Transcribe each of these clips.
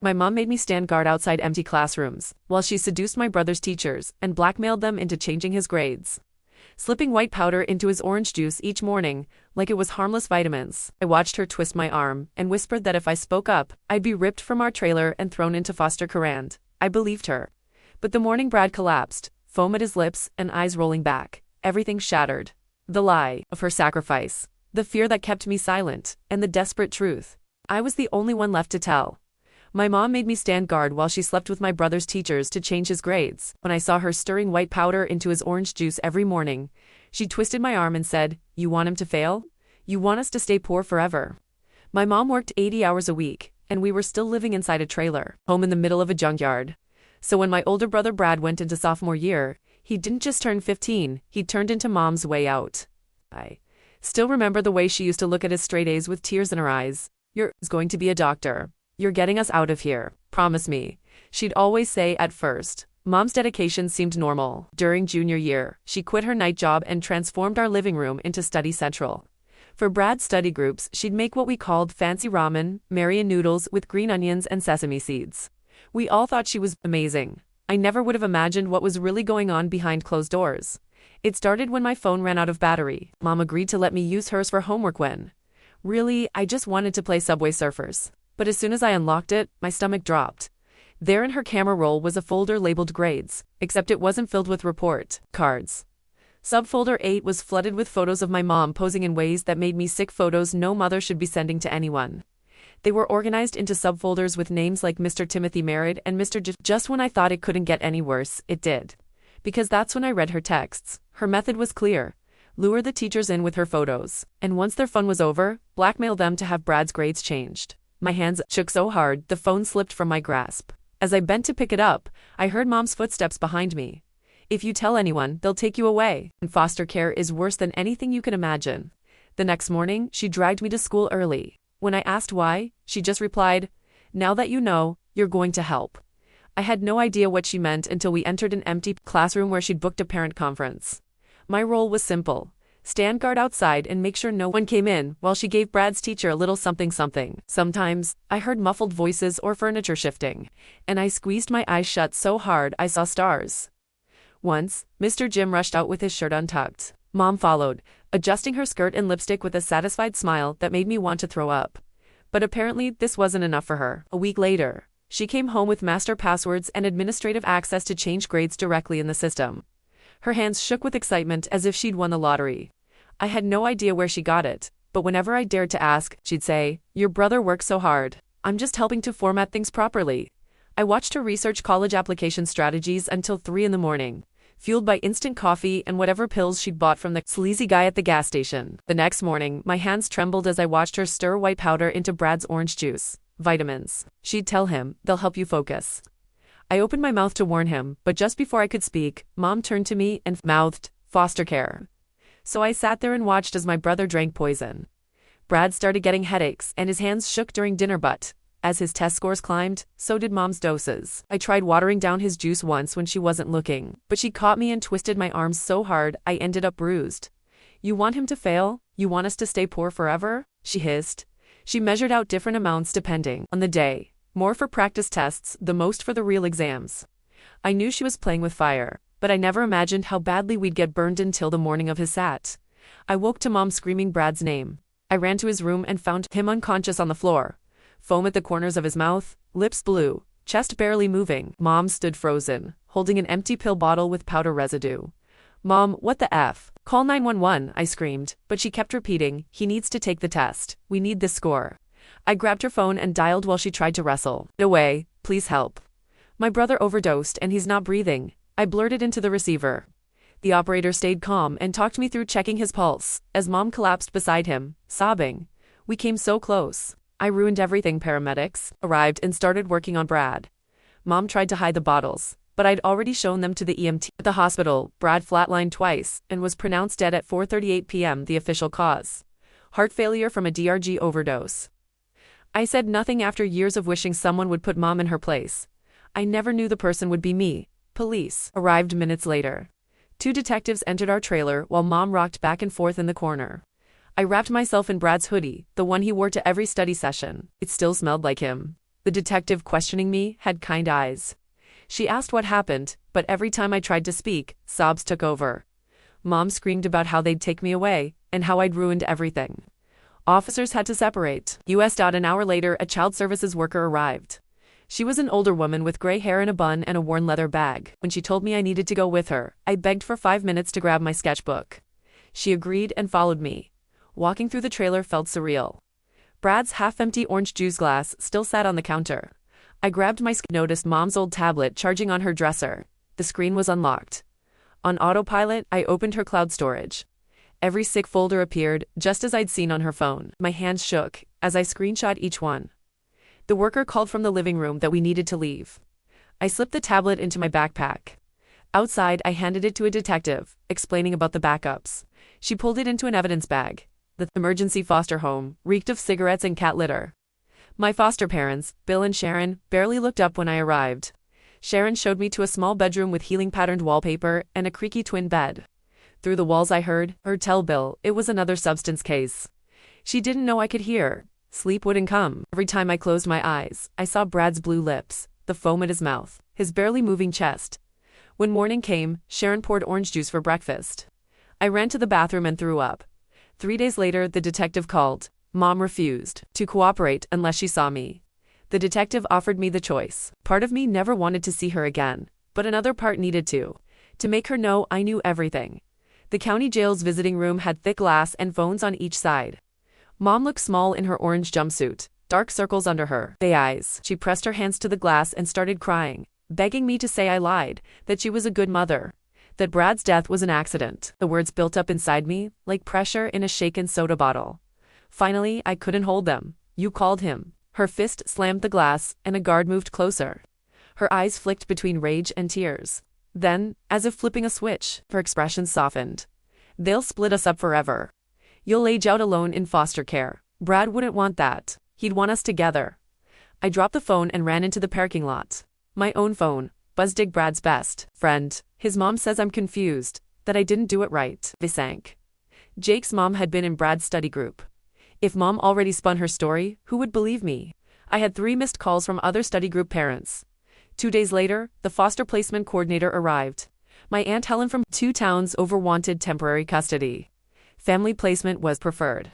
My mom made me stand guard outside empty classrooms, while she seduced my brother's teachers and blackmailed them into changing his grades. Slipping white powder into his orange juice each morning, like it was harmless vitamins. I watched her twist my arm and whispered that if I spoke up, I'd be ripped from our trailer and thrown into foster care. I believed her. But the morning Brad collapsed, foam at his lips and eyes rolling back, everything shattered. The lie of her sacrifice, the fear that kept me silent, and the desperate truth. I was the only one left to tell. My mom made me stand guard while she slept with my brother's teachers to change his grades. When I saw her stirring white powder into his orange juice every morning, she twisted my arm and said, "You want him to fail? You want us to stay poor forever?" My mom worked 80 hours a week, and we were still living inside a trailer, home in the middle of a junkyard. So when my older brother Brad went into sophomore year, he didn't just turn 15, he turned into mom's way out. I still remember the way she used to look at his straight A's with tears in her eyes. "You're going to be a doctor. You're getting us out of here. Promise me," she'd always say at first. Mom's dedication seemed normal. During junior year, she quit her night job and transformed our living room into study central. For Brad's study groups, she'd make what we called fancy ramen, Marian noodles with green onions and sesame seeds. We all thought she was amazing. I never would have imagined what was really going on behind closed doors. It started when my phone ran out of battery. Mom agreed to let me use hers for homework when, really, I just wanted to play Subway Surfers. But as soon as I unlocked it, my stomach dropped. There in her camera roll was a folder labeled grades, except it wasn't filled with report cards. Subfolder 8 was flooded with photos of my mom posing in ways that made me sick, photos no mother should be sending to anyone. They were organized into subfolders with names like Mr. Timothy Married and Mr. J. Just when I thought it couldn't get any worse, it did. Because that's when I read her texts. Her method was clear. Lure the teachers in with her photos, and once their fun was over, blackmail them to have Brad's grades changed. My hands shook so hard, the phone slipped from my grasp. As I bent to pick it up, I heard Mom's footsteps behind me. "If you tell anyone, they'll take you away. And foster care is worse than anything you can imagine." The next morning, she dragged me to school early. When I asked why, she just replied, "Now that you know, you're going to help." I had no idea what she meant until we entered an empty classroom where she'd booked a parent conference. My role was simple. Stand guard outside and make sure no one came in while she gave Brad's teacher a little something. Sometimes, I heard muffled voices or furniture shifting, and I squeezed my eyes shut so hard I saw stars. Once, Mr. Jim rushed out with his shirt untucked. Mom followed, adjusting her skirt and lipstick with a satisfied smile that made me want to throw up. But apparently, this wasn't enough for her. A week later, she came home with master passwords and administrative access to change grades directly in the system. Her hands shook with excitement as if she'd won the lottery. I had no idea where she got it, but whenever I dared to ask, she'd say, "Your brother works so hard. I'm just helping to format things properly." I watched her research college application strategies until 3 in the morning, fueled by instant coffee and whatever pills she'd bought from the sleazy guy at the gas station. The next morning, my hands trembled as I watched her stir white powder into Brad's orange juice. "Vitamins," she'd tell him, "they'll help you focus." I opened my mouth to warn him, but just before I could speak, Mom turned to me and mouthed, "Foster care." So I sat there and watched as my brother drank poison. Brad started getting headaches, and his hands shook during dinner, but as his test scores climbed, so did Mom's doses. I tried watering down his juice once when she wasn't looking, but she caught me and twisted my arms so hard I ended up bruised. "You want him to fail? You want us to stay poor forever?" she hissed. She measured out different amounts depending on the day. More for practice tests, the most for the real exams. I knew she was playing with fire, but I never imagined how badly we'd get burned until the morning of his SAT. I woke to Mom screaming Brad's name. I ran to his room and found him unconscious on the floor. Foam at the corners of his mouth, lips blue, chest barely moving. Mom stood frozen, holding an empty pill bottle with powder residue. "Mom, what the F? Call 911, I screamed, but she kept repeating, "He needs to take the test. We need this score." I grabbed her phone and dialed while she tried to wrestle. "Away, please help. My brother overdosed and he's not breathing," I blurted into the receiver. The operator stayed calm and talked me through checking his pulse, as Mom collapsed beside him, sobbing. "We came so close. I ruined everything." Paramedics arrived and started working on Brad. Mom tried to hide the bottles, but I'd already shown them to the EMT. At the hospital, Brad flatlined twice and was pronounced dead at 4:38 p.m. The official cause: heart failure from a DRG overdose. I said nothing after years of wishing someone would put Mom in her place. I never knew the person would be me. Police arrived minutes later. 2 detectives entered our trailer while Mom rocked back and forth in the corner. I wrapped myself in Brad's hoodie, the one he wore to every study session. It still smelled like him. The detective questioning me had kind eyes. She asked what happened, but every time I tried to speak, sobs took over. Mom screamed about how they'd take me away, and how I'd ruined everything. Officers had to separate. An hour later, a child services worker arrived. She was an older woman with gray hair in a bun and a worn leather bag. When she told me I needed to go with her, I begged for 5 minutes to grab my sketchbook. She agreed and followed me. Walking through the trailer felt surreal. Brad's half-empty orange juice glass still sat on the counter. I grabbed my noticed Mom's old tablet charging on her dresser. The screen was unlocked. On autopilot, I opened her cloud storage. Every sick folder appeared, just as I'd seen on her phone. My hands shook as I screenshot each one. The worker called from the living room that we needed to leave. I slipped the tablet into my backpack. Outside, I handed it to a detective, explaining about the backups. She pulled it into an evidence bag. The emergency foster home reeked of cigarettes and cat litter. My foster parents, Bill and Sharon, barely looked up when I arrived. Sharon showed me to a small bedroom with healing-patterned wallpaper and a creaky twin bed. Through the walls I heard her tell Bill it was another substance case. She didn't know I could hear. Sleep wouldn't come. Every time I closed my eyes, I saw Brad's blue lips, the foam at his mouth, his barely moving chest. When morning came, Sharon poured orange juice for breakfast. I ran to the bathroom and threw up. 3 days later, the detective called. Mom refused to cooperate unless she saw me. The detective offered me the choice. Part of me never wanted to see her again, but another part needed to make her know I knew everything. The county jail's visiting room had thick glass and phones on each side. Mom looked small in her orange jumpsuit, dark circles under her bay eyes. She pressed her hands to the glass and started crying, begging me to say I lied, that she was a good mother, that Brad's death was an accident. The words built up inside me, like pressure in a shaken soda bottle. Finally, I couldn't hold them. You called him. Her fist slammed the glass, and a guard moved closer. Her eyes flicked between rage and tears. Then, as if flipping a switch, her expression softened. They'll split us up forever. You'll age out alone in foster care. Brad wouldn't want that. He'd want us together. I dropped the phone and ran into the parking lot. My own phone, Buzzdig, Brad's best friend. His mom says I'm confused, that I didn't do it right. They sank. Jake's mom had been in Brad's study group. If Mom already spun her story, who would believe me? I had 3 missed calls from other study group parents. 2 days later, the foster placement coordinator arrived. My Aunt Helen from 2 towns over wanted temporary custody. Family placement was preferred.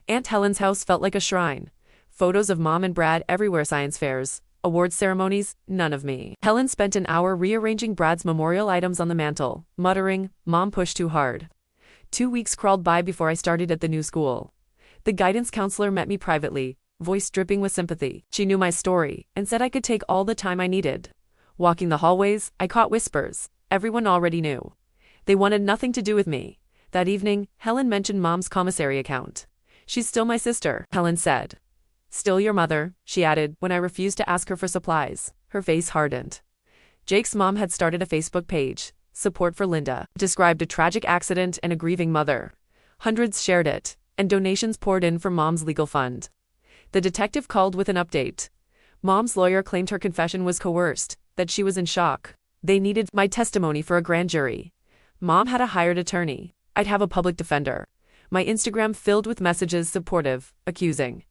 Aunt Helen's house felt like a shrine. Photos of Mom and Brad everywhere, science fairs, awards ceremonies, none of me. Helen spent an hour rearranging Brad's memorial items on the mantle, muttering, Mom pushed too hard. 2 weeks crawled by before I started at the new school. The guidance counselor met me privately, voice dripping with sympathy. She knew my story, and said I could take all the time I needed. Walking the hallways, I caught whispers. Everyone already knew. They wanted nothing to do with me. That evening, Helen mentioned Mom's commissary account. She's still my sister, Helen said. Still your mother, she added, when I refused to ask her for supplies. Her face hardened. Jake's mom had started a Facebook page, Support for Linda, described a tragic accident and a grieving mother. Hundreds shared it, and donations poured in for Mom's legal fund. The detective called with an update. Mom's lawyer claimed her confession was coerced, that she was in shock. They needed my testimony for a grand jury. Mom had a hired attorney. I'd have a public defender. My Instagram filled with messages supportive, accusing.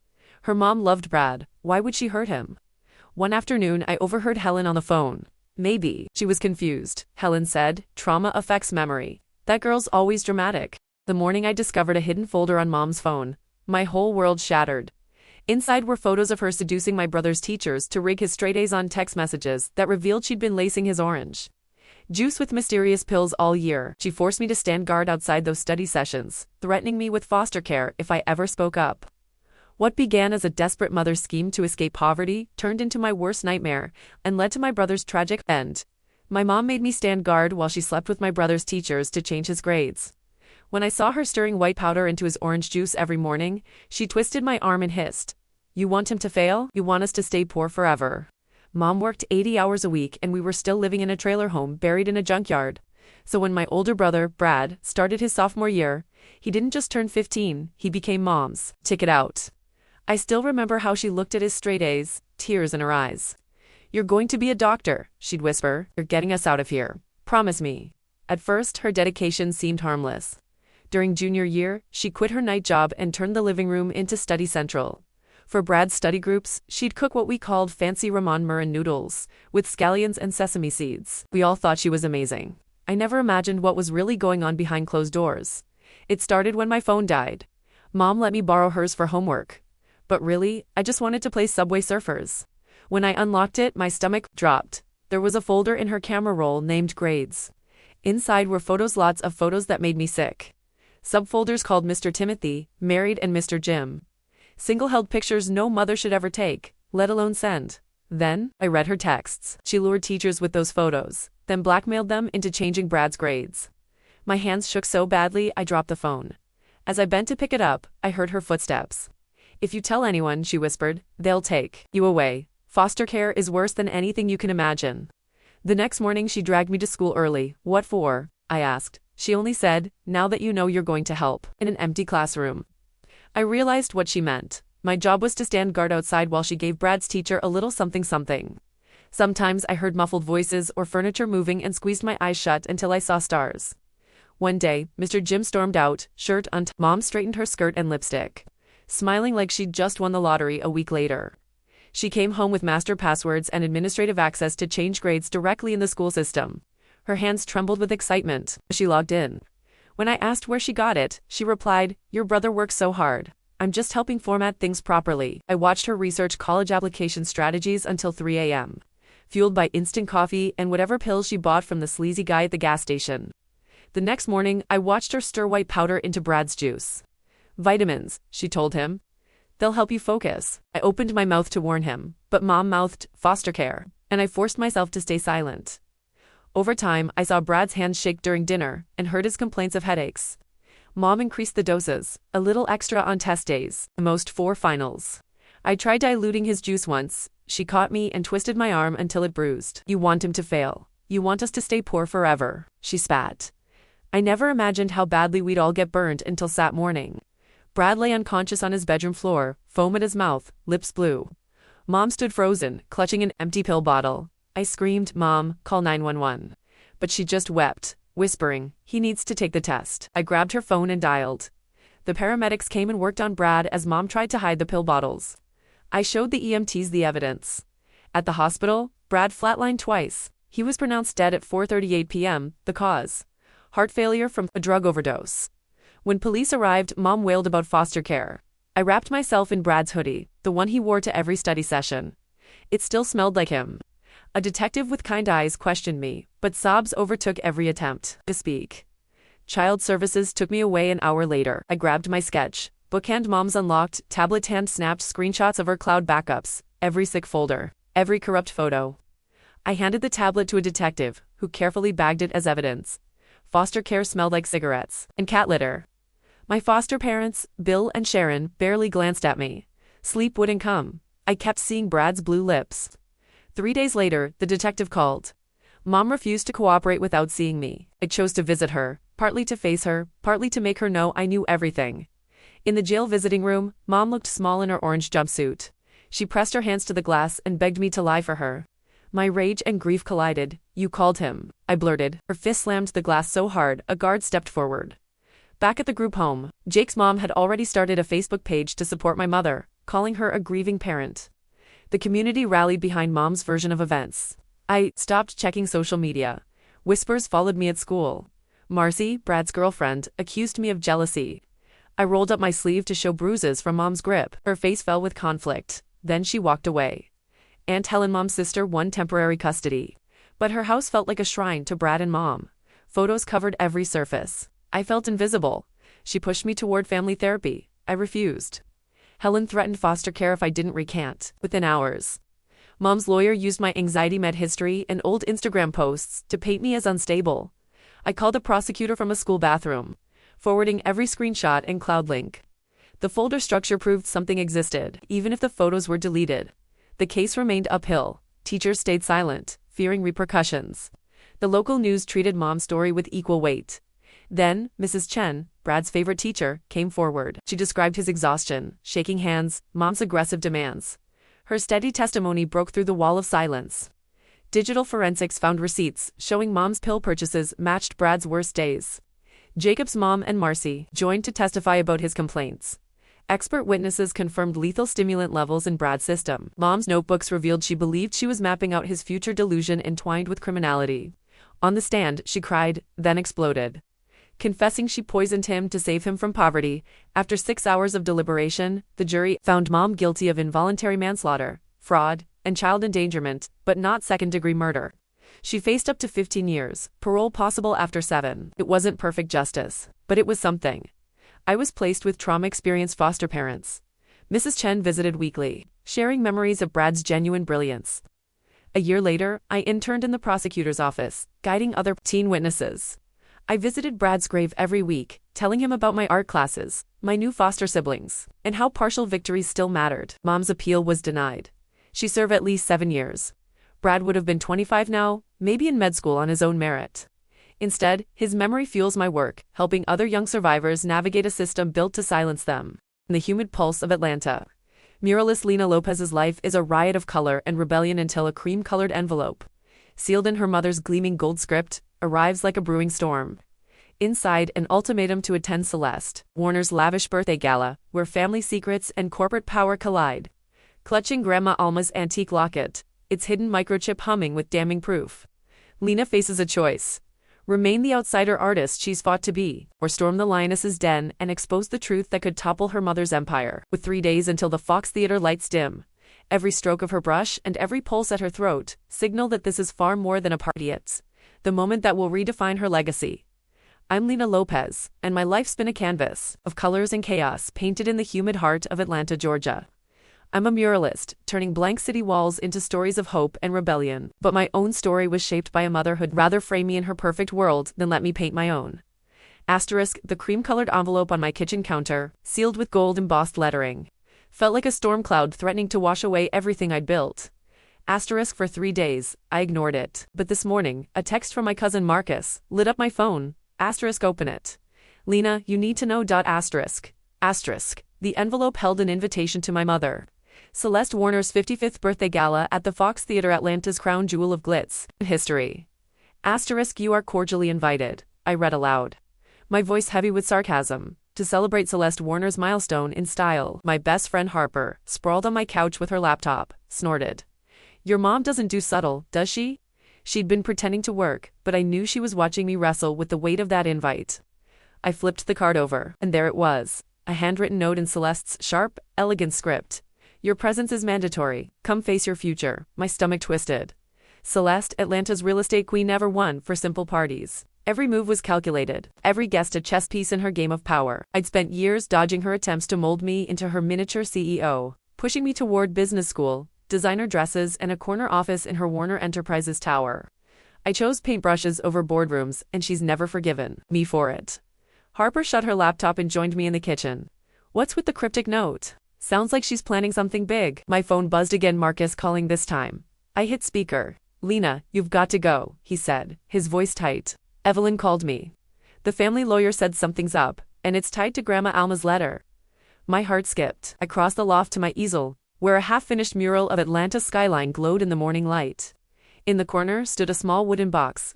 Her mom loved Brad. Why would she hurt him? One afternoon, I overheard Helen on the phone. Maybe she was confused, Helen said. Trauma affects memory. That girl's always dramatic. The morning I discovered a hidden folder on Mom's phone, my whole world shattered. Inside were photos of her seducing my brother's teachers to rig his straight A's on text messages that revealed she'd been lacing his orange juice with mysterious pills all year. She forced me to stand guard outside those study sessions, threatening me with foster care if I ever spoke up. What began as a desperate mother's scheme to escape poverty turned into my worst nightmare and led to my brother's tragic end. My mom made me stand guard while she slept with my brother's teachers to change his grades. When I saw her stirring white powder into his orange juice every morning, she twisted my arm and hissed, "You want him to fail? You want us to stay poor forever." Mom worked 80 hours a week and we were still living in a trailer home buried in a junkyard. So when my older brother, Brad, started his sophomore year, he didn't just turn 15, he became Mom's ticket out. I still remember how she looked at his straight A's, tears in her eyes. "You're going to be a doctor," she'd whisper. "You're getting us out of here. Promise me." At first, her dedication seemed harmless. During junior year, she quit her night job and turned the living room into study central. For Brad's study groups, she'd cook what we called fancy ramen mirin noodles, with scallions and sesame seeds. We all thought she was amazing. I never imagined what was really going on behind closed doors. It started when my phone died. Mom let me borrow hers for homework. But really, I just wanted to play Subway Surfers. When I unlocked it, my stomach dropped. There was a folder in her camera roll named Grades. Inside were lots of photos that made me sick. Subfolders called Mr. Timothy, Married, and Mr. Jim. Single-held pictures no mother should ever take, let alone send. Then, I read her texts. She lured teachers with those photos, then blackmailed them into changing Brad's grades. My hands shook so badly I dropped the phone. As I bent to pick it up, I heard her footsteps. "If you tell anyone," she whispered, "they'll take you away. Foster care is worse than anything you can imagine." The next morning she dragged me to school early. "What for?" I asked. She only said, "Now that you know you're going to help," in an empty classroom. I realized what she meant. My job was to stand guard outside while she gave Brad's teacher a little something. Sometimes I heard muffled voices or furniture moving and squeezed my eyes shut until I saw stars. One day, Mr. Jim stormed out, shirt untucked. Mom straightened her skirt and lipstick, smiling like she'd just won the lottery a week later. She came home with master passwords and administrative access to change grades directly in the school system. Her hands trembled with excitement as she logged in. When I asked where she got it, she replied, "Your brother works so hard. I'm just helping format things properly." I watched her research college application strategies until 3 a.m., fueled by instant coffee and whatever pills she bought from the sleazy guy at the gas station. The next morning, I watched her stir white powder into Brad's juice. "Vitamins," she told him. "They'll help you focus." I opened my mouth to warn him, but Mom mouthed, "Foster care," and I forced myself to stay silent. Over time, I saw Brad's hands shake during dinner and heard his complaints of headaches. Mom increased the doses, a little extra on test days, most 4 finals. I tried diluting his juice once. She caught me and twisted my arm until it bruised. "You want him to fail. You want us to stay poor forever," she spat. I never imagined how badly we'd all get burned until that morning. Brad lay unconscious on his bedroom floor, foam at his mouth, lips blue. Mom stood frozen, clutching an empty pill bottle. I screamed, "Mom, call 911." But she just wept, whispering, "He needs to take the test." I grabbed her phone and dialed. The paramedics came and worked on Brad as Mom tried to hide the pill bottles. I showed the EMTs the evidence. At the hospital, Brad flatlined twice. He was pronounced dead at 4:38 p.m., the cause: heart failure from a drug overdose. When police arrived, Mom wailed about foster care. I wrapped myself in Brad's hoodie, the one he wore to every study session. It still smelled like him. A detective with kind eyes questioned me, but sobs overtook every attempt to speak. Child Services took me away an hour later. I grabbed my sketch book, and Mom's unlocked tablet hand snapped screenshots of her cloud backups, every sick folder, every corrupt photo. I handed the tablet to a detective, who carefully bagged it as evidence. Foster care smelled like cigarettes and cat litter. My foster parents, Bill and Sharon, barely glanced at me. Sleep wouldn't come. I kept seeing Brad's blue lips. 3 days later, the detective called. Mom refused to cooperate without seeing me. I chose to visit her, partly to face her, partly to make her know I knew everything. In the jail visiting room, Mom looked small in her orange jumpsuit. She pressed her hands to the glass and begged me to lie for her. My rage and grief collided. "You called him," I blurted. Her fist slammed the glass so hard, a guard stepped forward. Back at the group home, Jake's mom had already started a Facebook page to support my mother, calling her a grieving parent. The community rallied behind Mom's version of events. I stopped checking social media. Whispers followed me at school. Marcy, Brad's girlfriend, accused me of jealousy. I rolled up my sleeve to show bruises from Mom's grip. Her face fell with conflict. Then she walked away. Aunt Helen, Mom's sister, won temporary custody. But her house felt like a shrine to Brad and Mom. Photos covered every surface. I felt invisible. She pushed me toward family therapy. I refused. Helen threatened foster care if I didn't recant. Within hours, Mom's lawyer used my anxiety med history and old Instagram posts to paint me as unstable. I called a prosecutor from a school bathroom, forwarding every screenshot and cloud link. The folder structure proved something existed, even if the photos were deleted. The case remained uphill. Teachers stayed silent, fearing repercussions. The local news treated Mom's story with equal weight. Then, Mrs. Chen, Brad's favorite teacher, came forward. She described his exhaustion, shaking hands, Mom's aggressive demands. Her steady testimony broke through the wall of silence. Digital forensics found receipts showing Mom's pill purchases matched Brad's worst days. Jacob's mom and Marcy joined to testify about his complaints. Expert witnesses confirmed lethal stimulant levels in Brad's system. Mom's notebooks revealed she believed she was mapping out his future delusion entwined with criminality. On the stand, she cried, then exploded. Confessing she poisoned him to save him from poverty, after 6 hours of deliberation, the jury found Mom guilty of involuntary manslaughter, fraud, and child endangerment, but not second-degree murder. She faced up to 15 years, parole possible after 7. It wasn't perfect justice, but it was something. I was placed with trauma-experienced foster parents. Mrs. Chen visited weekly, sharing memories of Brad's genuine brilliance. A year later, I interned in the prosecutor's office, guiding other teen witnesses. I visited Brad's grave every week, telling him about my art classes, my new foster siblings, and how partial victories still mattered. Mom's appeal was denied. She served at least 7 years. Brad would have been 25 now, maybe in med school on his own merit. Instead, his memory fuels my work, helping other young survivors navigate a system built to silence them. In the humid pulse of Atlanta, muralist Lena Lopez's life is a riot of color and rebellion until a cream-colored envelope, sealed in her mother's gleaming gold script, arrives like a brewing storm. Inside, an ultimatum to attend Celeste, Warner's lavish birthday gala, where family secrets and corporate power collide. Clutching Grandma Alma's antique locket, its hidden microchip humming with damning proof, Lena faces a choice. Remain the outsider artist she's fought to be, or storm the lioness's den and expose the truth that could topple her mother's empire. With 3 days until the Fox Theater lights dim, every stroke of her brush and every pulse at her throat signal that this is far more than a party. It's the moment that will redefine her legacy. I'm Lena Lopez, and my life's been a canvas of colors and chaos painted in the humid heart of Atlanta, Georgia. I'm a muralist, turning blank city walls into stories of hope and rebellion, but my own story was shaped by a mother who'd rather frame me in her perfect world than let me paint my own. Asterisk, the cream-colored envelope on my kitchen counter, sealed with gold-embossed lettering, felt like a storm cloud threatening to wash away everything I'd built. Asterisk, for 3 days, I ignored it, but this morning, a text from my cousin Marcus lit up my phone. Asterisk, open it. Lena, you need to know. Asterisk. Asterisk, the envelope held an invitation to my mother, Celeste Warner's 55th birthday gala at the Fox Theater, Atlanta's crown jewel of glitz and history. Asterisk, you are cordially invited, I read aloud, my voice heavy with sarcasm, to celebrate Celeste Warner's milestone in style. My best friend Harper, sprawled on my couch with her laptop, snorted. Your mom doesn't do subtle, does she? She'd been pretending to work, but I knew she was watching me wrestle with the weight of that invite. I flipped the card over, and there it was, a handwritten note in Celeste's sharp, elegant script. Your presence is mandatory. Come face your future. My stomach twisted. Celeste, Atlanta's real estate queen, never won for simple parties. Every move was calculated, every guest a chess piece in her game of power. I'd spent years dodging her attempts to mold me into her miniature CEO, pushing me toward business school, designer dresses, and a corner office in her Warner Enterprises tower. I chose paintbrushes over boardrooms, and she's never forgiven me for it. Harper shut her laptop and joined me in the kitchen. What's with the cryptic note? Sounds like she's planning something big. My phone buzzed again, Marcus calling this time. I hit speaker. Lena, you've got to go, he said, his voice tight. Evelyn called me. The family lawyer said something's up, and it's tied to Grandma Alma's letter. My heart skipped. I crossed the loft to my easel, where a half-finished mural of Atlanta's skyline glowed in the morning light. In the corner stood a small wooden box.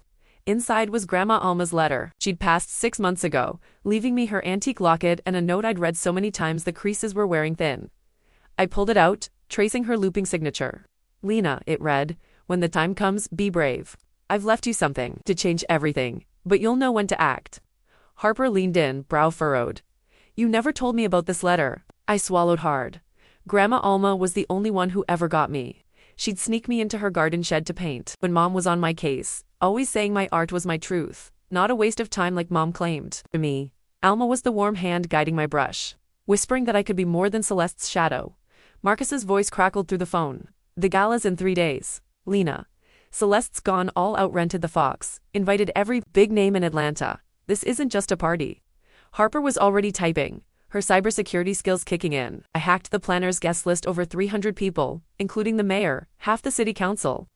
Inside was Grandma Alma's letter. She'd passed 6 months ago, leaving me her antique locket and a note I'd read so many times the creases were wearing thin. I pulled it out, tracing her looping signature. Lena, it read, when the time comes, be brave. I've left you something to change everything, but you'll know when to act. Harper leaned in, brow furrowed. You never told me about this letter. I swallowed hard. Grandma Alma was the only one who ever got me. She'd sneak me into her garden shed to paint when Mom was on my case, always saying my art was my truth, not a waste of time like Mom claimed. To me, Alma was the warm hand guiding my brush, whispering that I could be more than Celeste's shadow. Marcus's voice crackled through the phone. The gala's in 3 days. Lena. Celeste's gone all out, rented the Fox, invited every big name in Atlanta. This isn't just a party. Harper was already typing, her cybersecurity skills kicking in. I hacked the planner's guest list, over 300 people, including the mayor, half the city council,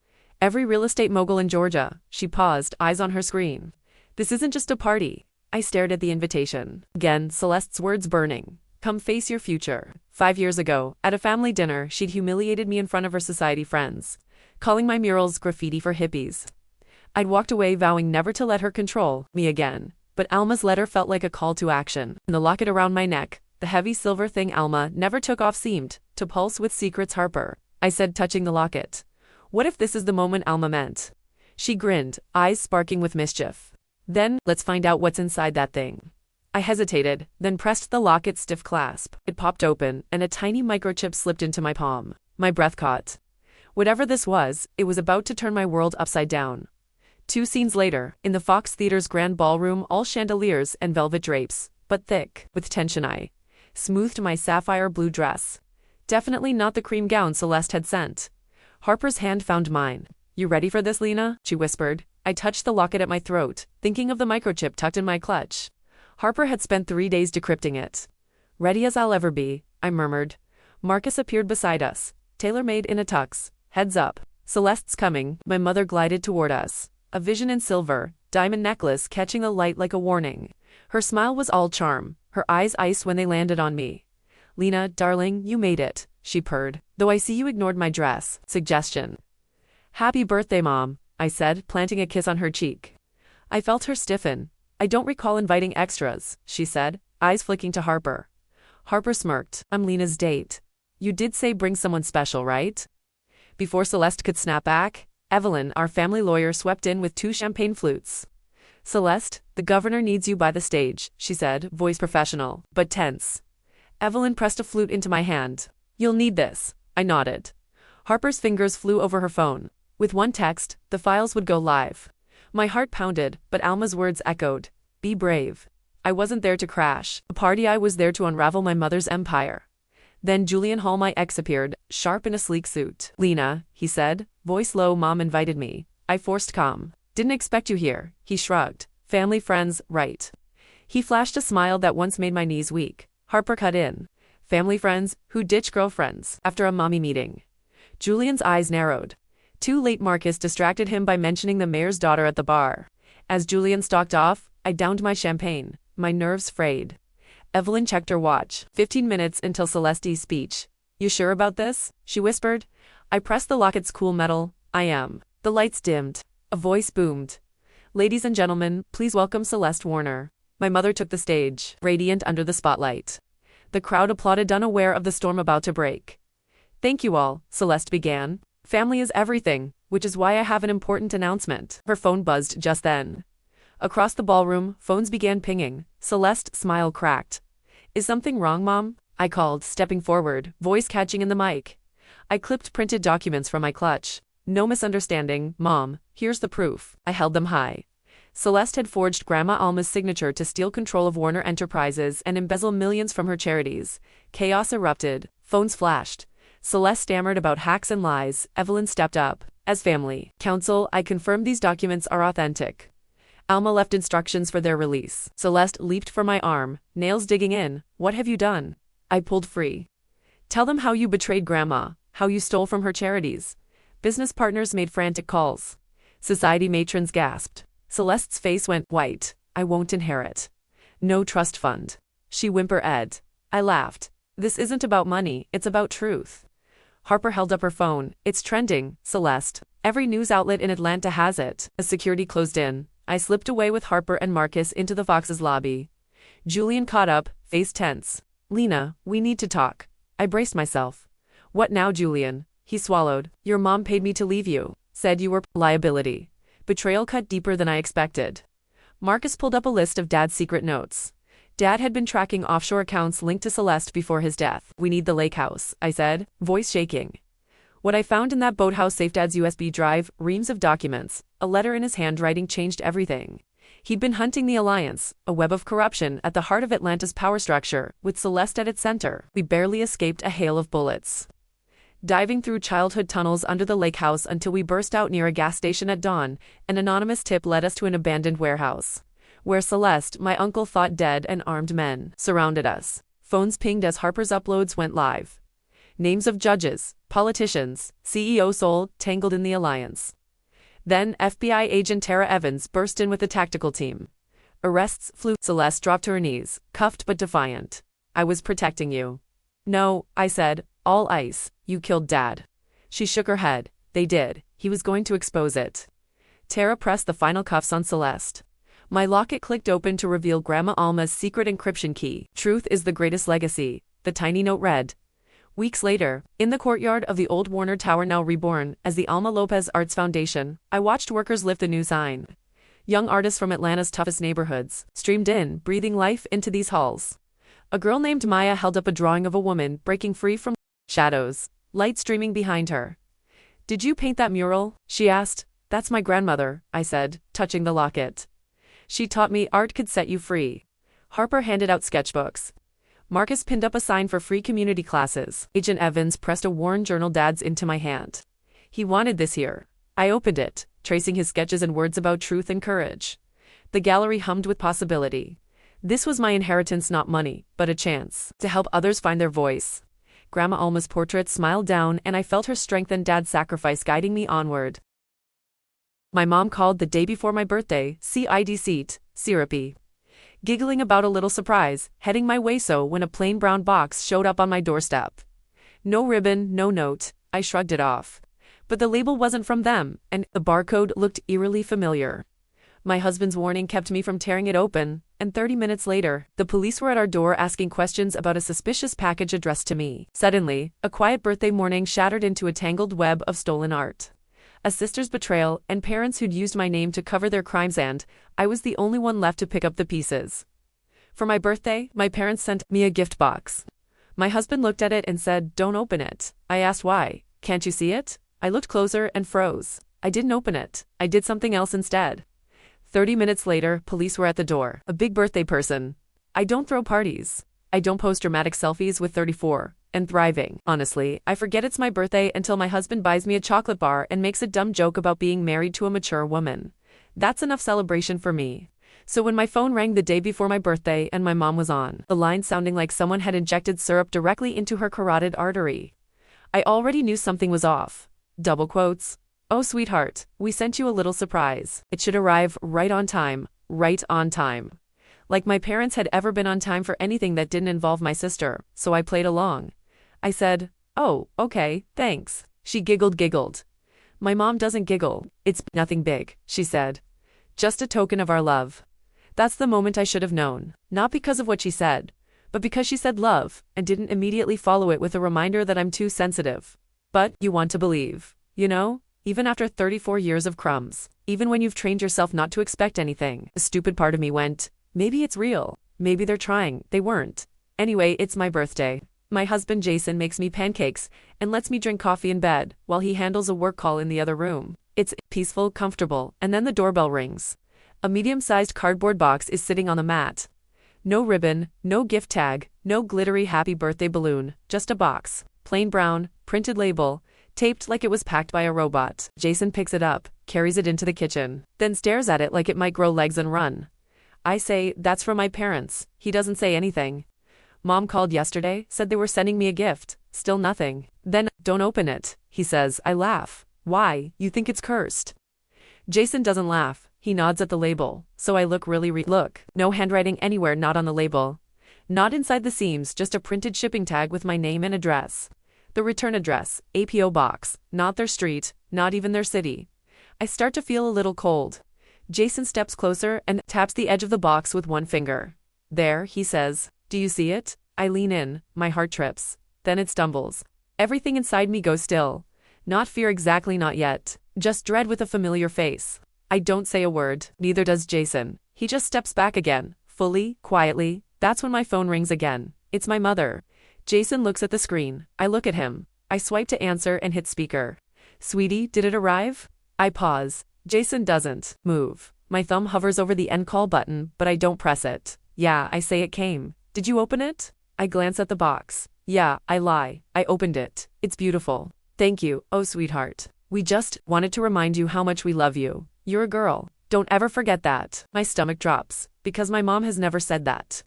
every real estate mogul in Georgia. She paused, eyes on her screen. This isn't just a party. I stared at the invitation. Again, Celeste's words burning. Come face your future. 5 years ago, at a family dinner, she'd humiliated me in front of her society friends, calling my murals graffiti for hippies. I'd walked away vowing never to let her control me again. But Alma's letter felt like a call to action. In the locket around my neck, The heavy silver thing Alma never took off seemed to pulse with secrets. Harper, I said, touching the locket. What if this is the moment Alma meant? She grinned, eyes sparking with mischief. Then, let's find out what's inside that thing. I hesitated, then pressed the locket's stiff clasp. It popped open, and a tiny microchip slipped into my palm. My breath caught. Whatever this was, it was about to turn my world upside down. 2 scenes later, in the Fox Theater's grand ballroom, all chandeliers and velvet drapes, but thick. With tension I smoothed my sapphire blue dress. Definitely not the cream gown Celeste had sent. Harper's hand found mine. You ready for this, Lena? She whispered. I touched the locket at my throat, thinking of the microchip tucked in my clutch. Harper had spent 3 days decrypting it. Ready as I'll ever be, I murmured. Marcus appeared beside us, tailor-made in a tux. Heads up. Celeste's coming. My mother glided toward us. A vision in silver, diamond necklace catching the light like a warning. Her smile was all charm, her eyes ice when they landed on me. Lena, darling, you made it, she purred. Though I see you ignored my dress. Suggestion. Happy birthday, Mom, I said, planting a kiss on her cheek. I felt her stiffen. I don't recall inviting extras, she said, eyes flicking to Harper. Harper smirked. I'm Lena's date. You did say bring someone special, right? Before Celeste could snap back, Evelyn, our family lawyer, swept in with 2 champagne flutes. Celeste, the governor needs you by the stage, she said, voice professional, but tense. Evelyn pressed a flute into my hand. You'll need this, I nodded. Harper's fingers flew over her phone. With one text, the files would go live. My heart pounded, but Alma's words echoed. Be brave. I wasn't there to crash a party, I was there to unravel my mother's empire. Then Julian Hall, my ex, appeared, sharp in a sleek suit. Lena, he said, voice low. Mom invited me. I forced calm. Didn't expect you here, he shrugged. Family, friends, right. He flashed a smile that once made my knees weak. Harper cut in. Family, friends, who ditch girlfriends after a mommy meeting. Julian's eyes narrowed. Too late. Marcus distracted him by mentioning the mayor's daughter at the bar. As Julian stalked off, I downed my champagne, my nerves frayed. Evelyn checked her watch. 15 minutes until Celeste's speech. You sure about this? She whispered. I pressed the locket's cool metal. I am. The lights dimmed. A voice boomed. Ladies and gentlemen, please welcome Celeste Warner. My mother took the stage, radiant under the spotlight. The crowd applauded, unaware of the storm about to break. Thank you all, Celeste began. Family is everything, which is why I have an important announcement. Her phone buzzed just then. Across the ballroom, phones began pinging. Celeste's smile cracked. Is something wrong, Mom? I called, stepping forward, voice catching in the mic. I clipped printed documents from my clutch. No misunderstanding, Mom, here's the proof. I held them high. Celeste had forged Grandma Alma's signature to steal control of Warner Enterprises and embezzle millions from her charities. Chaos erupted. Phones flashed. Celeste stammered about hacks and lies. Evelyn stepped up. As family counsel, I confirmed these documents are authentic. Alma left instructions for their release. Celeste leaped for my arm, nails digging in. What have you done? I pulled free. Tell them how you betrayed Grandma, how you stole from her charities. Business partners made frantic calls. Society matrons gasped. Celeste's face went white. I won't inherit. No trust fund. She whimpered. I laughed. This isn't about money, it's about truth. Harper held up her phone. It's trending, Celeste. Every news outlet in Atlanta has it. As security closed in, I slipped away with Harper and Marcus into the Fox's lobby. Julian caught up, face tense. Lena, we need to talk. I braced myself. What now, Julian? He swallowed. Your mom paid me to leave you. Said you were liability. Betrayal cut deeper than I expected. Marcus pulled up a list of Dad's secret notes. Dad had been tracking offshore accounts linked to Celeste before his death. We need the lake house, I said, voice shaking. What I found in that boathouse safe, Dad's USB drive, reams of documents, a letter in his handwriting changed everything. He'd been hunting the Alliance, a web of corruption at the heart of Atlanta's power structure, with Celeste at its center. We barely escaped a hail of bullets. Diving through childhood tunnels under the lake house until we burst out near a gas station at dawn, an anonymous tip led us to an abandoned warehouse, where Celeste, my uncle thought dead, and armed men surrounded us. Phones pinged as Harper's uploads went live. Names of judges, politicians, CEOs all tangled in the Alliance. Then FBI agent Tara Evans burst in with a tactical team. Arrests flew. Celeste dropped to her knees, cuffed but defiant. I was protecting you. No, I said, all ice. You killed Dad. She shook her head. They did. He was going to expose it. Tara pressed the final cuffs on Celeste. My locket clicked open to reveal Grandma Alma's secret encryption key. Truth is the greatest legacy, the tiny note read. Weeks later, in the courtyard of the old Warner Tower now reborn as the Lena Lopez Arts Foundation, I watched workers lift the new sign. Young artists from Atlanta's toughest neighborhoods streamed in, breathing life into these halls. A girl named Maya held up a drawing of a woman breaking free from shadows, light streaming behind her. "Did you paint that mural?" she asked. "That's my grandmother," I said, touching the locket. "She taught me art could set you free." Harper handed out sketchbooks. Marcus pinned up a sign for free community classes. Agent Evans pressed a worn journal dad's into my hand. He wanted this here. I opened it, tracing his sketches and words about truth and courage. The gallery hummed with possibility. This was my inheritance, not money, but a chance to help others find their voice. Grandma Alma's portrait smiled down, and I felt her strength and Dad's sacrifice guiding me onward. My mom called the day before my birthday, syrupy. Giggling about a little surprise, heading my way when a plain brown box showed up on my doorstep. No ribbon, no note, I shrugged it off. But the label wasn't from them, and the barcode looked eerily familiar. My husband's warning kept me from tearing it open, and 30 minutes later, the police were at our door asking questions about a suspicious package addressed to me. Suddenly, a quiet birthday morning shattered into a tangled web of stolen art. A sister's betrayal, and parents who'd used my name to cover their crimes, and I was the only one left to pick up the pieces. For my birthday, my parents sent me a gift box. My husband looked at it and said, "Don't open it." I asked why. "Can't you see it?" I looked closer and froze. I didn't open it. I did something else instead. 30 minutes later, police were at the door. A big birthday person. I don't throw parties. I don't post dramatic selfies with 34 and thriving. Honestly, I forget it's my birthday until my husband buys me a chocolate bar and makes a dumb joke about being married to a mature woman. That's enough celebration for me. So when my phone rang the day before my birthday and my mom was on the line sounding like someone had injected syrup directly into her carotid artery, I already knew something was off. Double quotes. "Oh sweetheart, we sent you a little surprise. It should arrive right on time, right on time." Like my parents had ever been on time for anything that didn't involve my sister, so I played along. I said, "Oh, okay, thanks." She giggled. "My mom doesn't giggle. It's nothing big," she said. "Just a token of our love." That's the moment I should have known, not because of what she said, but because she said love, and didn't immediately follow it with a reminder that I'm too sensitive. But you want to believe, you know? Even after 34 years of crumbs, even when you've trained yourself not to expect anything, a stupid part of me went, maybe it's real. Maybe they're trying. They weren't. Anyway, it's my birthday. My husband Jason makes me pancakes and lets me drink coffee in bed while he handles a work call in the other room. It's peaceful, comfortable, and then the doorbell rings. A medium-sized cardboard box is sitting on the mat. No ribbon, no gift tag, no glittery happy birthday balloon, just a box. Plain brown, printed label, taped like it was packed by a robot. Jason picks it up, carries it into the kitchen, then stares at it like it might grow legs and run. I say, "That's from my parents." He doesn't say anything. "Mom called yesterday, said they were sending me a gift." Still nothing. Then, "Don't open it," he says. I laugh. "Why? You think it's cursed?" Jason doesn't laugh. He nods at the label. So I look really look. No handwriting anywhere, not on the label. Not inside the seams, just a printed shipping tag with my name and address. The return address, APO box, not their street, not even their city. I start to feel a little cold. Jason steps closer and taps the edge of the box with one finger. "There," he says. "Do you see it?" I lean in, my heart trips. Then it stumbles. Everything inside me goes still. Not fear exactly, not yet. Just dread with a familiar face. I don't say a word, neither does Jason. He just steps back again, fully, quietly. That's when my phone rings again. It's my mother. Jason looks at the screen. I look at him. I swipe to answer and hit speaker. "Sweetie, did it arrive?" I pause. Jason doesn't move. My thumb hovers over the end call button, but I don't press it. "Yeah," I say, "it came. Did you open it?" I glance at the box. "Yeah," I lie. "I opened it. It's beautiful. Thank you, oh sweetheart. We just wanted to remind you how much we love you. You're a girl. Don't ever forget that." My stomach drops, because my mom has never said that.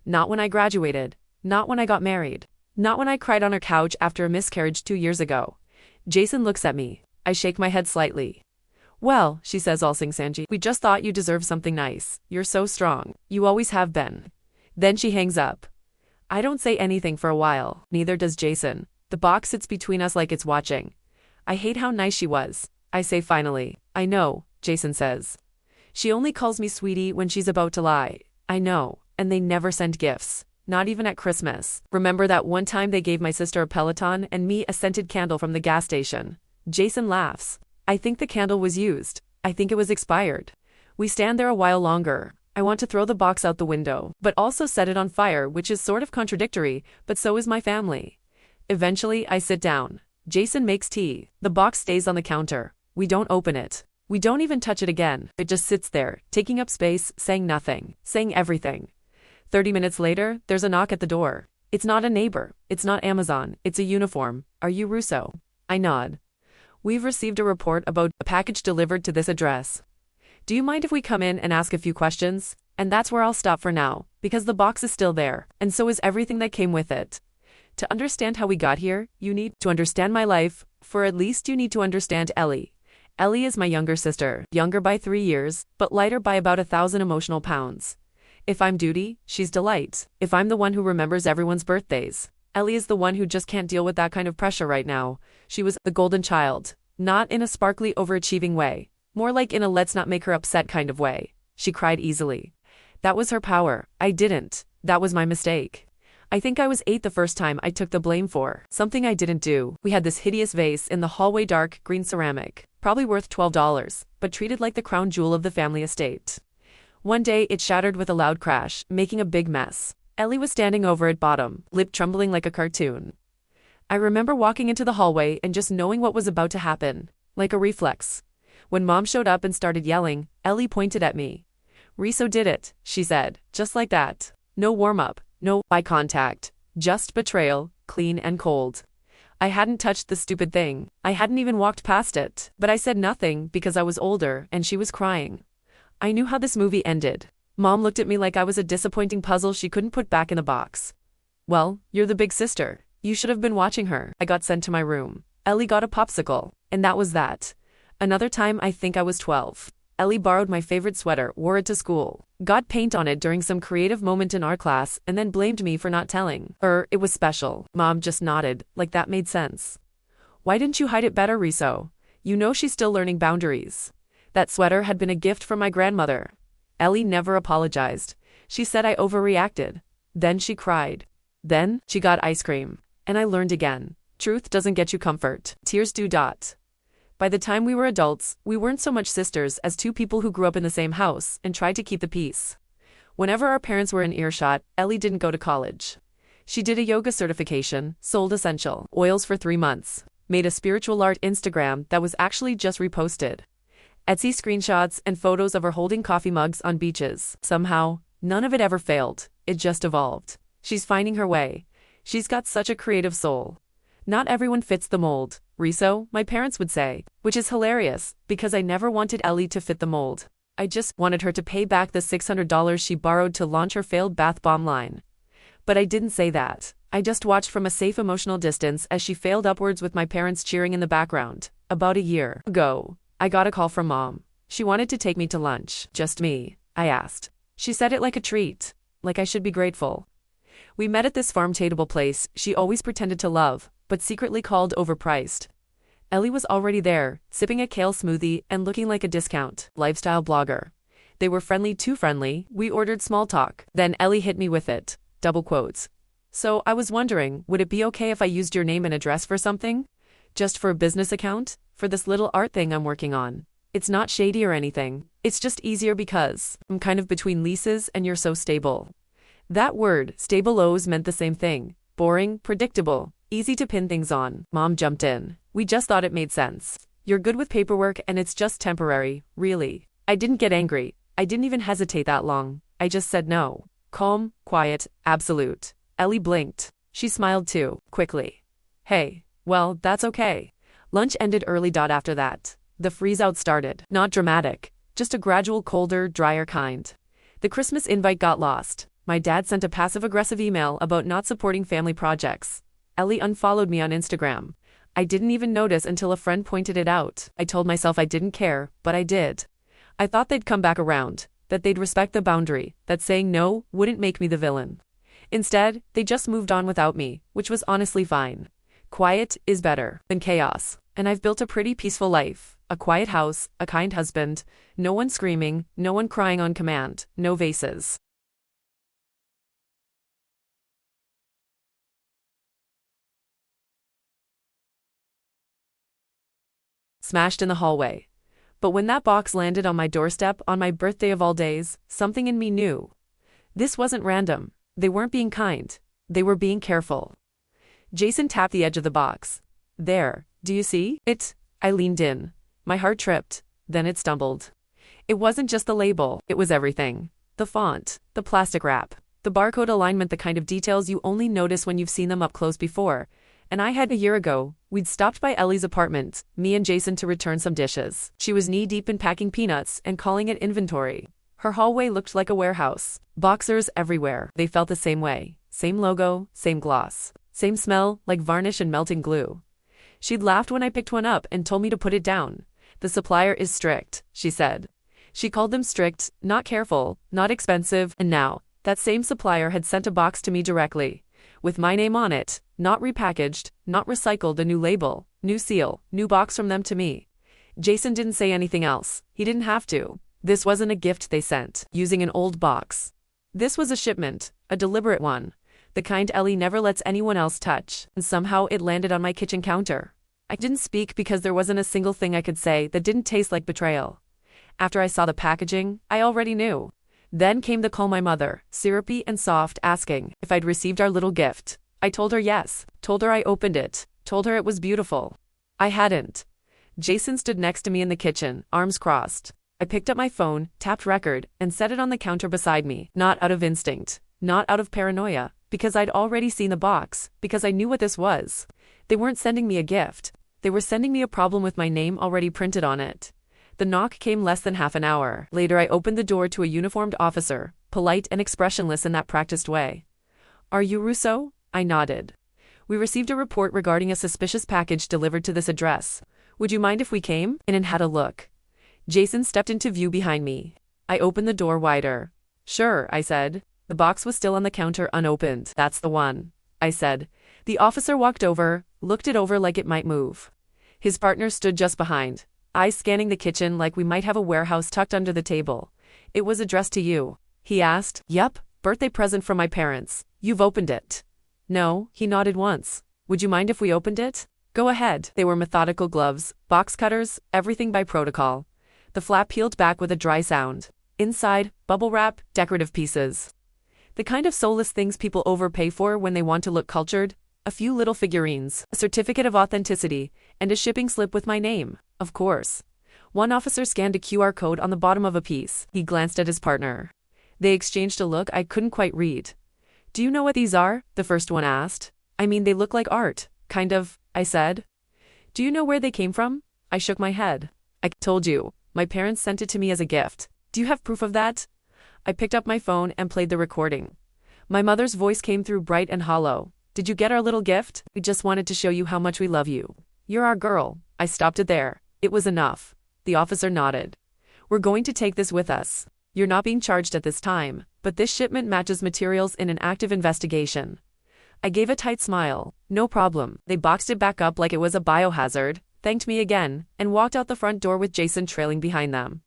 Not when I graduated. Not when I got married. Not when I cried on her couch after a miscarriage 2 years ago. Jason looks at me. I shake my head slightly. "Well," she says all sing-sangy, "we just thought you deserved something nice. You're so strong. You always have been." Then she hangs up. I don't say anything for a while. Neither does Jason. The box sits between us like it's watching. "I hate how nice she was," I say finally. "I know," Jason says. She only calls me sweetie when she's about to lie. I know, and they never send gifts. Not even at Christmas. Remember that one time they gave my sister a Peloton and me a scented candle from the gas station? Jason laughs. I think the candle was used. I think it was expired. We stand there a while longer. I want to throw the box out the window, but also set it on fire, which is sort of contradictory, but so is my family. Eventually, I sit down. Jason makes tea. The box stays on the counter. We don't open it. We don't even touch it again. It just sits there, taking up space, saying nothing, saying everything. 30 minutes later, there's a knock at the door. It's not a neighbor. It's not Amazon. It's a uniform. Are you Russo? I nod. We've received a report about a package delivered to this address. Do you mind if we come in and ask a few questions? And that's where I'll stop for now, because the box is still there, and so is everything that came with it. To understand how we got here, you need to understand my life, for at least you need to understand Ellie. Ellie is my younger sister, younger by 3 years, but lighter by about 1,000 emotional pounds. If I'm Duty, she's Delight. If I'm the one who remembers everyone's birthdays, Ellie is the one who just can't deal with that kind of pressure right now. She was the golden child, not in a sparkly overachieving way, more like in a let's not make her upset kind of way. She cried easily. That was her power. I didn't. That was my mistake. I think I was 8 the first time I took the blame for something I didn't do. We had this hideous vase in the hallway, dark green ceramic, probably worth $12, but treated like the crown jewel of the family estate. One day it shattered with a loud crash, making a big mess. Ellie was standing over it bottom, lip trembling like a cartoon. I remember walking into the hallway and just knowing what was about to happen, like a reflex. When Mom showed up and started yelling, Ellie pointed at me. Riso did it, she said, just like that. No warm-up, no eye contact, just betrayal, clean and cold. I hadn't touched the stupid thing. I hadn't even walked past it, but I said nothing because I was older and she was crying. I knew how this movie ended. Mom looked at me like I was a disappointing puzzle she couldn't put back in the box. Well, you're the big sister. You should have been watching her. I got sent to my room. Ellie got a popsicle, and that was that. Another time I think I was 12. Ellie borrowed my favorite sweater, wore it to school, got paint on it during some creative moment in art class, and then blamed me for not telling her it was special. Mom just nodded, like that made sense. Why didn't you hide it better, Riso? You know she's still learning boundaries. That sweater had been a gift from my grandmother. Ellie never apologized. She said I overreacted. Then she cried. Then she got ice cream. And I learned again. Truth doesn't get you comfort. Tears do. By the time we were adults, we weren't so much sisters as two people who grew up in the same house and tried to keep the peace. Whenever our parents were in earshot, Ellie didn't go to college. She did a yoga certification, sold essential oils for 3 months, made a spiritual art Instagram that was actually just reposted. Etsy screenshots and photos of her holding coffee mugs on beaches. Somehow, none of it ever failed. It just evolved. She's finding her way. She's got such a creative soul. Not everyone fits the mold, Riso, my parents would say, which is hilarious, because I never wanted Ellie to fit the mold. I just wanted her to pay back the $600 she borrowed to launch her failed bath bomb line. But I didn't say that. I just watched from a safe emotional distance as she failed upwards with my parents cheering in the background. About a year ago, I got a call from Mom. She wanted to take me to lunch. Just me, I asked. She said it like a treat, like I should be grateful. We met at this farm-tateable place she always pretended to love, but secretly called overpriced. Ellie was already there, sipping a kale smoothie and looking like a discount lifestyle blogger. They were friendly, too friendly. We ordered small talk. Then Ellie hit me with it, double quotes. So I was wondering, would it be okay if I used your name and address for something? Just for a business account? For this little art thing I'm working on. It's not shady or anything. It's just easier because I'm kind of between leases and you're so stable. That word, stable, always meant the same thing. Boring, predictable, easy to pin things on. Mom jumped in. We just thought it made sense. You're good with paperwork and it's just temporary, really. I didn't get angry. I didn't even hesitate that long. I just said no. Calm, quiet, absolute. Ellie blinked. She smiled too, quickly. Hey, well, that's okay. Lunch ended early. After that, the freeze-out started. Not dramatic, just a gradual colder, drier kind. The Christmas invite got lost. My dad sent a passive-aggressive email about not supporting family projects. Ellie unfollowed me on Instagram. I didn't even notice until a friend pointed it out. I told myself I didn't care, but I did. I thought they'd come back around, that they'd respect the boundary, that saying no wouldn't make me the villain. Instead, they just moved on without me, which was honestly fine. Quiet is better than chaos, and I've built a pretty peaceful life, a quiet house, a kind husband, no one screaming, no one crying on command, no vases smashed in the hallway. But when that box landed on my doorstep on my birthday of all days, something in me knew. This wasn't random. They weren't being kind. They were being careful. Jason tapped the edge of the box. There, do you see it? I leaned in. My heart tripped. Then it stumbled. It wasn't just the label, it was everything. The font, the plastic wrap, the barcode alignment, the kind of details you only notice when you've seen them up close before. And I had a year ago, we'd stopped by Ellie's apartment, me and Jason, to return some dishes. She was knee-deep in packing peanuts and calling it inventory. Her hallway looked like a warehouse. Boxers everywhere. They felt the same way. Same logo, same gloss. Same smell, like varnish and melting glue. She'd laughed when I picked one up and told me to put it down. The supplier is strict, she said. She called them strict, not careful, not expensive, and now, that same supplier had sent a box to me directly. With my name on it, not repackaged, not recycled, a new label, new seal, new box from them to me. Jason didn't say anything else. He didn't have to. This wasn't a gift they sent, using an old box. This was a shipment, a deliberate one. The kind Ellie never lets anyone else touch, and somehow it landed on my kitchen counter. I didn't speak because there wasn't a single thing I could say that didn't taste like betrayal. After I saw the packaging, I already knew. Then came the call, my mother, syrupy and soft, asking if I'd received our little gift. I told her yes, told her I opened it, told her it was beautiful. I hadn't. Jason stood next to me in the kitchen, arms crossed. I picked up my phone, tapped record, and set it on the counter beside me, not out of instinct, not out of paranoia, because I'd already seen the box, because I knew what this was. They weren't sending me a gift. They were sending me a problem with my name already printed on it. The knock came less than half an hour. Later, I opened the door to a uniformed officer, polite and expressionless in that practiced way. Are you Russo? I nodded. We received a report regarding a suspicious package delivered to this address. Would you mind if we came in and had a look? Jason stepped into view behind me. I opened the door wider. Sure, I said. The box was still on the counter, unopened. That's the one, I said. The officer walked over, looked it over like it might move. His partner stood just behind, eyes scanning the kitchen like we might have a warehouse tucked under the table. It was addressed to you, he asked. Yup, birthday present from my parents. You've opened it. No, he nodded once. Would you mind if we opened it? Go ahead. They were methodical gloves, box cutters, everything by protocol. The flap peeled back with a dry sound. Inside, bubble wrap, decorative pieces. The kind of soulless things people overpay for when they want to look cultured. A few little figurines, a certificate of authenticity, and a shipping slip with my name, of course. One officer scanned a QR code on the bottom of a piece. He glanced at his partner. They exchanged a look I couldn't quite read. Do you know what these are? The first one asked. I mean, they look like art. Kind of, I said. Do you know where they came from? I shook my head. I told you. My parents sent it to me as a gift. Do you have proof of that? I picked up my phone and played the recording. My mother's voice came through bright and hollow. Did you get our little gift? We just wanted to show you how much we love you. You're our girl. I stopped it there. It was enough. The officer nodded. We're going to take this with us. You're not being charged at this time, but this shipment matches materials in an active investigation. I gave a tight smile. No problem. They boxed it back up like it was a biohazard, thanked me again, and walked out the front door with Jason trailing behind them.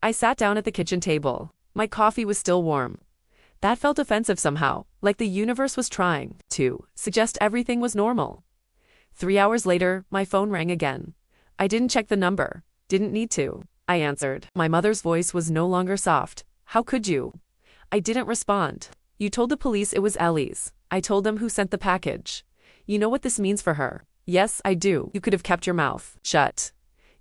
I sat down at the kitchen table. My coffee was still warm. That felt offensive somehow, like the universe was trying to suggest everything was normal. 3 hours later, my phone rang again. I didn't check the number. Didn't need to. I answered. My mother's voice was no longer soft. How could you? I didn't respond. You told the police it was Ellie's. I told them who sent the package. You know what this means for her. Yes, I do. You could have kept your mouth shut.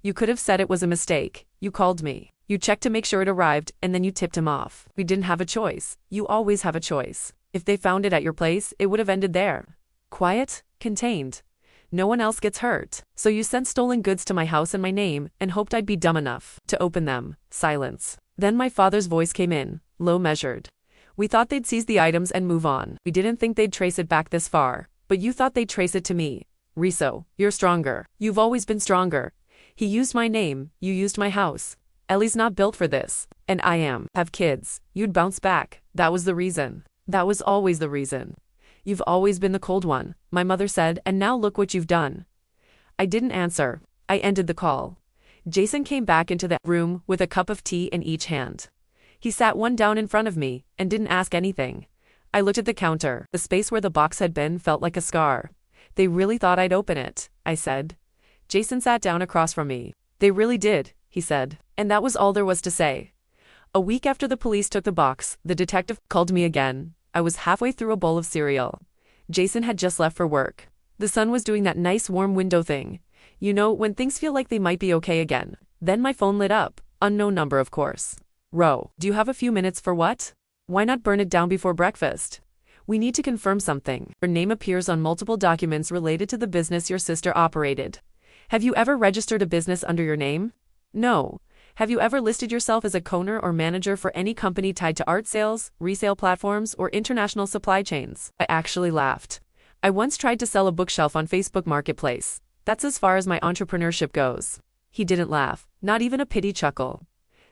You could have said it was a mistake. You called me. You checked to make sure it arrived, and then you tipped him off. We didn't have a choice. You always have a choice. If they found it at your place, it would have ended there. Quiet, contained. No one else gets hurt. So you sent stolen goods to my house in my name, and hoped I'd be dumb enough to open them. Silence. Then my father's voice came in, low measured. We thought they'd seize the items and move on. We didn't think they'd trace it back this far. But you thought they'd trace it to me. Riso, you're stronger. You've always been stronger. He used my name, you used my house. Ellie's not built for this. And I am. Have kids. You'd bounce back. That was the reason. That was always the reason. You've always been the cold one, my mother said, and now look what you've done. I didn't answer. I ended the call. Jason came back into the room with a cup of tea in each hand. He sat one down in front of me and didn't ask anything. I looked at the counter. The space where the box had been felt like a scar. They really thought I'd open it, I said. Jason sat down across from me. They really did, he said. And that was all there was to say. A week after the police took the box, the detective called me again. I was halfway through a bowl of cereal. Jason had just left for work. The sun was doing that nice warm window thing. You know, when things feel like they might be okay again. Then my phone lit up. Unknown number, of course. Ro, do you have a few minutes for what? Why not burn it down before breakfast? We need to confirm something. Your name appears on multiple documents related to the business your sister operated. Have you ever registered a business under your name? No. Have you ever listed yourself as a co-owner or manager for any company tied to art sales, resale platforms, or international supply chains? I actually laughed. I once tried to sell a bookshelf on Facebook Marketplace. That's as far as my entrepreneurship goes. He didn't laugh, not even a pity chuckle.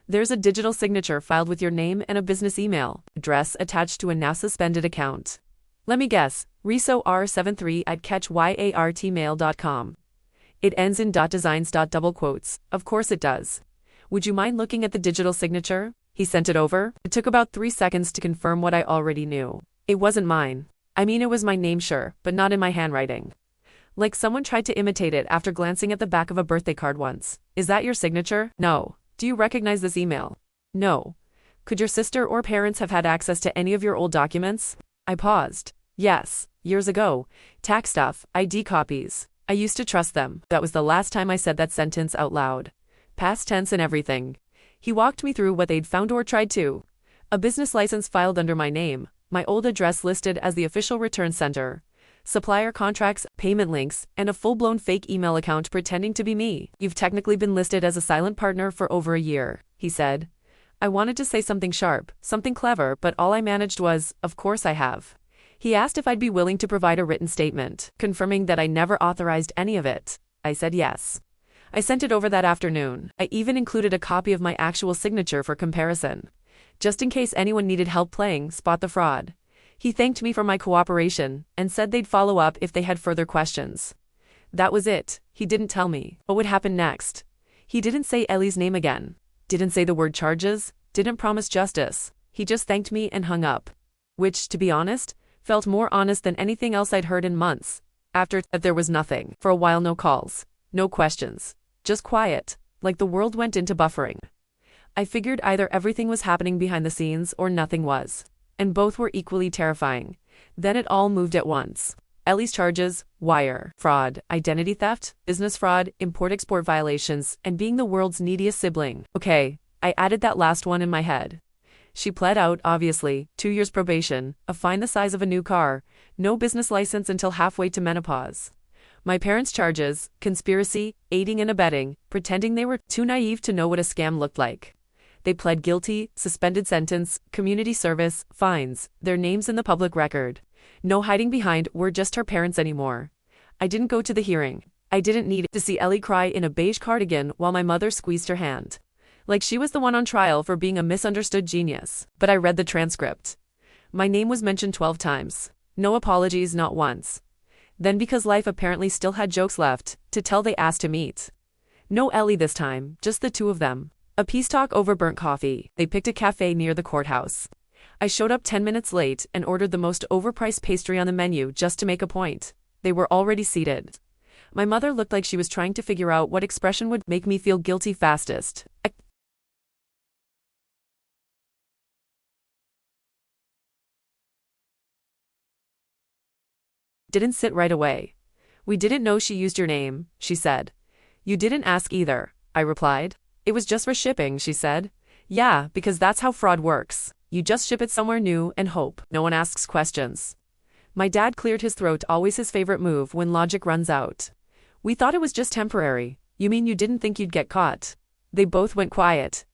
There's a digital signature filed with your name and a business email address attached to a now suspended account. Let me guess, riso.r73@catchyartmail.com. It ends in .designs. Double quotes. Of course it does. Would you mind looking at the digital signature? He sent it over. It took about 3 seconds to confirm what I already knew. It wasn't mine. I mean, it was my name, sure, but not in my handwriting. Like someone tried to imitate it after glancing at the back of a birthday card once. Is that your signature? No. Do you recognize this email? No. Could your sister or parents have had access to any of your old documents? I paused. Yes, years ago. Tax stuff, ID copies. I used to trust them. That was the last time I said that sentence out loud. Past tense and everything. He walked me through what they'd found or tried to. A business license filed under my name. My old address listed as the official return center. Supplier contracts, payment links, and a full-blown fake email account pretending to be me. You've technically been listed as a silent partner for over a year, he said. I wanted to say something sharp, something clever, but all I managed was, of course I have. He asked if I'd be willing to provide a written statement, confirming that I never authorized any of it. I said yes. I sent it over that afternoon. I even included a copy of my actual signature for comparison, just in case anyone needed help playing Spot the Fraud. He thanked me for my cooperation and said they'd follow up if they had further questions. That was it. He didn't tell me what would happen next. He didn't say Ellie's name again. Didn't say the word charges. Didn't promise justice. He just thanked me and hung up. Which, to be honest, felt more honest than anything else I'd heard in months. After that, there was nothing. For a while, no calls. No questions. Just quiet. Like the world went into buffering. I figured either everything was happening behind the scenes or nothing was. And both were equally terrifying. Then it all moved at once. Ellie's charges, wire, fraud, identity theft, business fraud, import-export violations, and being the world's neediest sibling. Okay, I added that last one in my head. She pled out, obviously, 2 years probation, a fine the size of a new car, no business license until halfway to menopause. My parents' charges, conspiracy, aiding and abetting, pretending they were too naive to know what a scam looked like. They pled guilty, suspended sentence, community service, fines, their names in the public record. No hiding behind, we're just her parents anymore. I didn't go to the hearing. I didn't need to see Ellie cry in a beige cardigan while my mother squeezed her hand. Like she was the one on trial for being a misunderstood genius. But I read the transcript. My name was mentioned 12 times. No apologies, not once. Then because life apparently still had jokes left to tell, they asked to meet. No Ellie this time, just the two of them. A peace talk over burnt coffee. They picked a cafe near the courthouse. I showed up 10 minutes late and ordered the most overpriced pastry on the menu just to make a point. They were already seated. My mother looked like she was trying to figure out what expression would make me feel guilty fastest. I didn't sit right away. We didn't know she used your name, she said. You didn't ask either, I replied. It was just for shipping, she said. Yeah, because that's how fraud works. You just ship it somewhere new and hope no one asks questions. My dad cleared his throat, always his favorite move when logic runs out. We thought it was just temporary. You mean you didn't think you'd get caught? They both went quiet.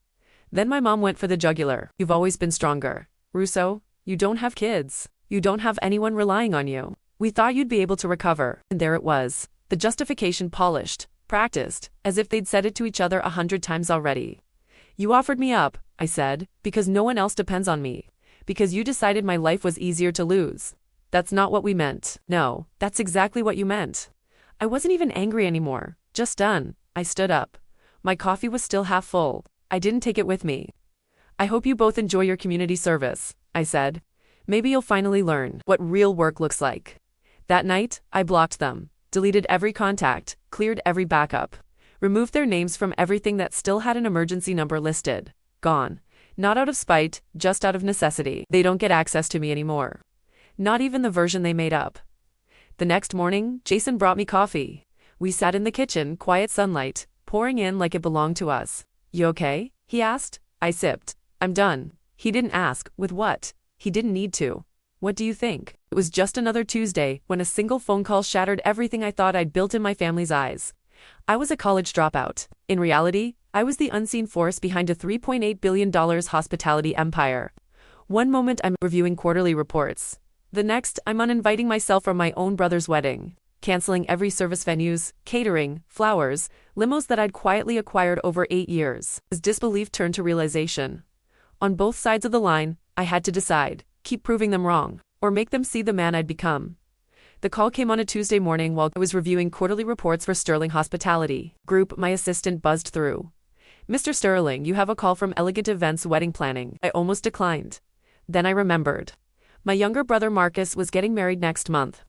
Then my mom went for the jugular. You've always been stronger. Russo, you don't have kids. You don't have anyone relying on you. We thought you'd be able to recover. And there it was. The justification polished, practiced, as if they'd said it to each other 100 times already. You offered me up, I said, because no one else depends on me. Because you decided my life was easier to lose. That's not what we meant. No, that's exactly what you meant. I wasn't even angry anymore. Just done. I stood up. My coffee was still half full. I didn't take it with me. I hope you both enjoy your community service, I said. Maybe you'll finally learn what real work looks like. That night, I blocked them, deleted every contact, cleared every backup, removed their names from everything that still had an emergency number listed. Gone. Not out of spite, just out of necessity. They don't get access to me anymore. Not even the version they made up. The next morning, Jason brought me coffee. We sat in the kitchen, quiet sunlight, pouring in like it belonged to us. You okay? He asked. I sipped. I'm done. He didn't ask, with what? He didn't need to. What do you think? It was just another Tuesday when a single phone call shattered everything I thought I'd built in my family's eyes. I was a college dropout. In reality, I was the unseen force behind a $3.8 billion hospitality empire. One moment I'm reviewing quarterly reports. The next, I'm uninviting myself from my own brother's wedding, canceling every service venues, catering, flowers, limos that I'd quietly acquired over 8 years. As disbelief turned to realization. On both sides of the line, I had to decide, keep proving them wrong, or make them see the man I'd become. The call came on a Tuesday morning while I was reviewing quarterly reports for Sterling Hospitality Group. My assistant buzzed through. Mr. Sterling, you have a call from Elegant Events Wedding Planning. I almost declined. Then I remembered. My younger brother Marcus was getting married next month.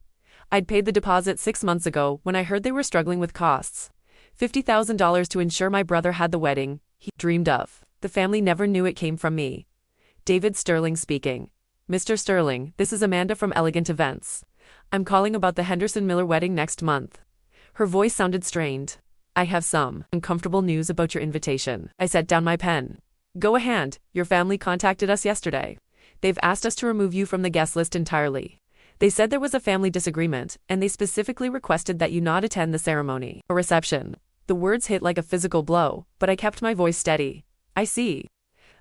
I'd paid the deposit 6 months ago when I heard they were struggling with costs. $50,000 to ensure my brother had the wedding he dreamed of. The family never knew it came from me. David Sterling speaking. Mr. Sterling, this is Amanda from Elegant Events. I'm calling about the Henderson Miller wedding next month. Her voice sounded strained. I have some uncomfortable news about your invitation. I set down my pen. Go ahead, your family contacted us yesterday. They've asked us to remove you from the guest list entirely. They said there was a family disagreement, and they specifically requested that you not attend the ceremony or reception. The words hit like a physical blow, but I kept my voice steady. I see.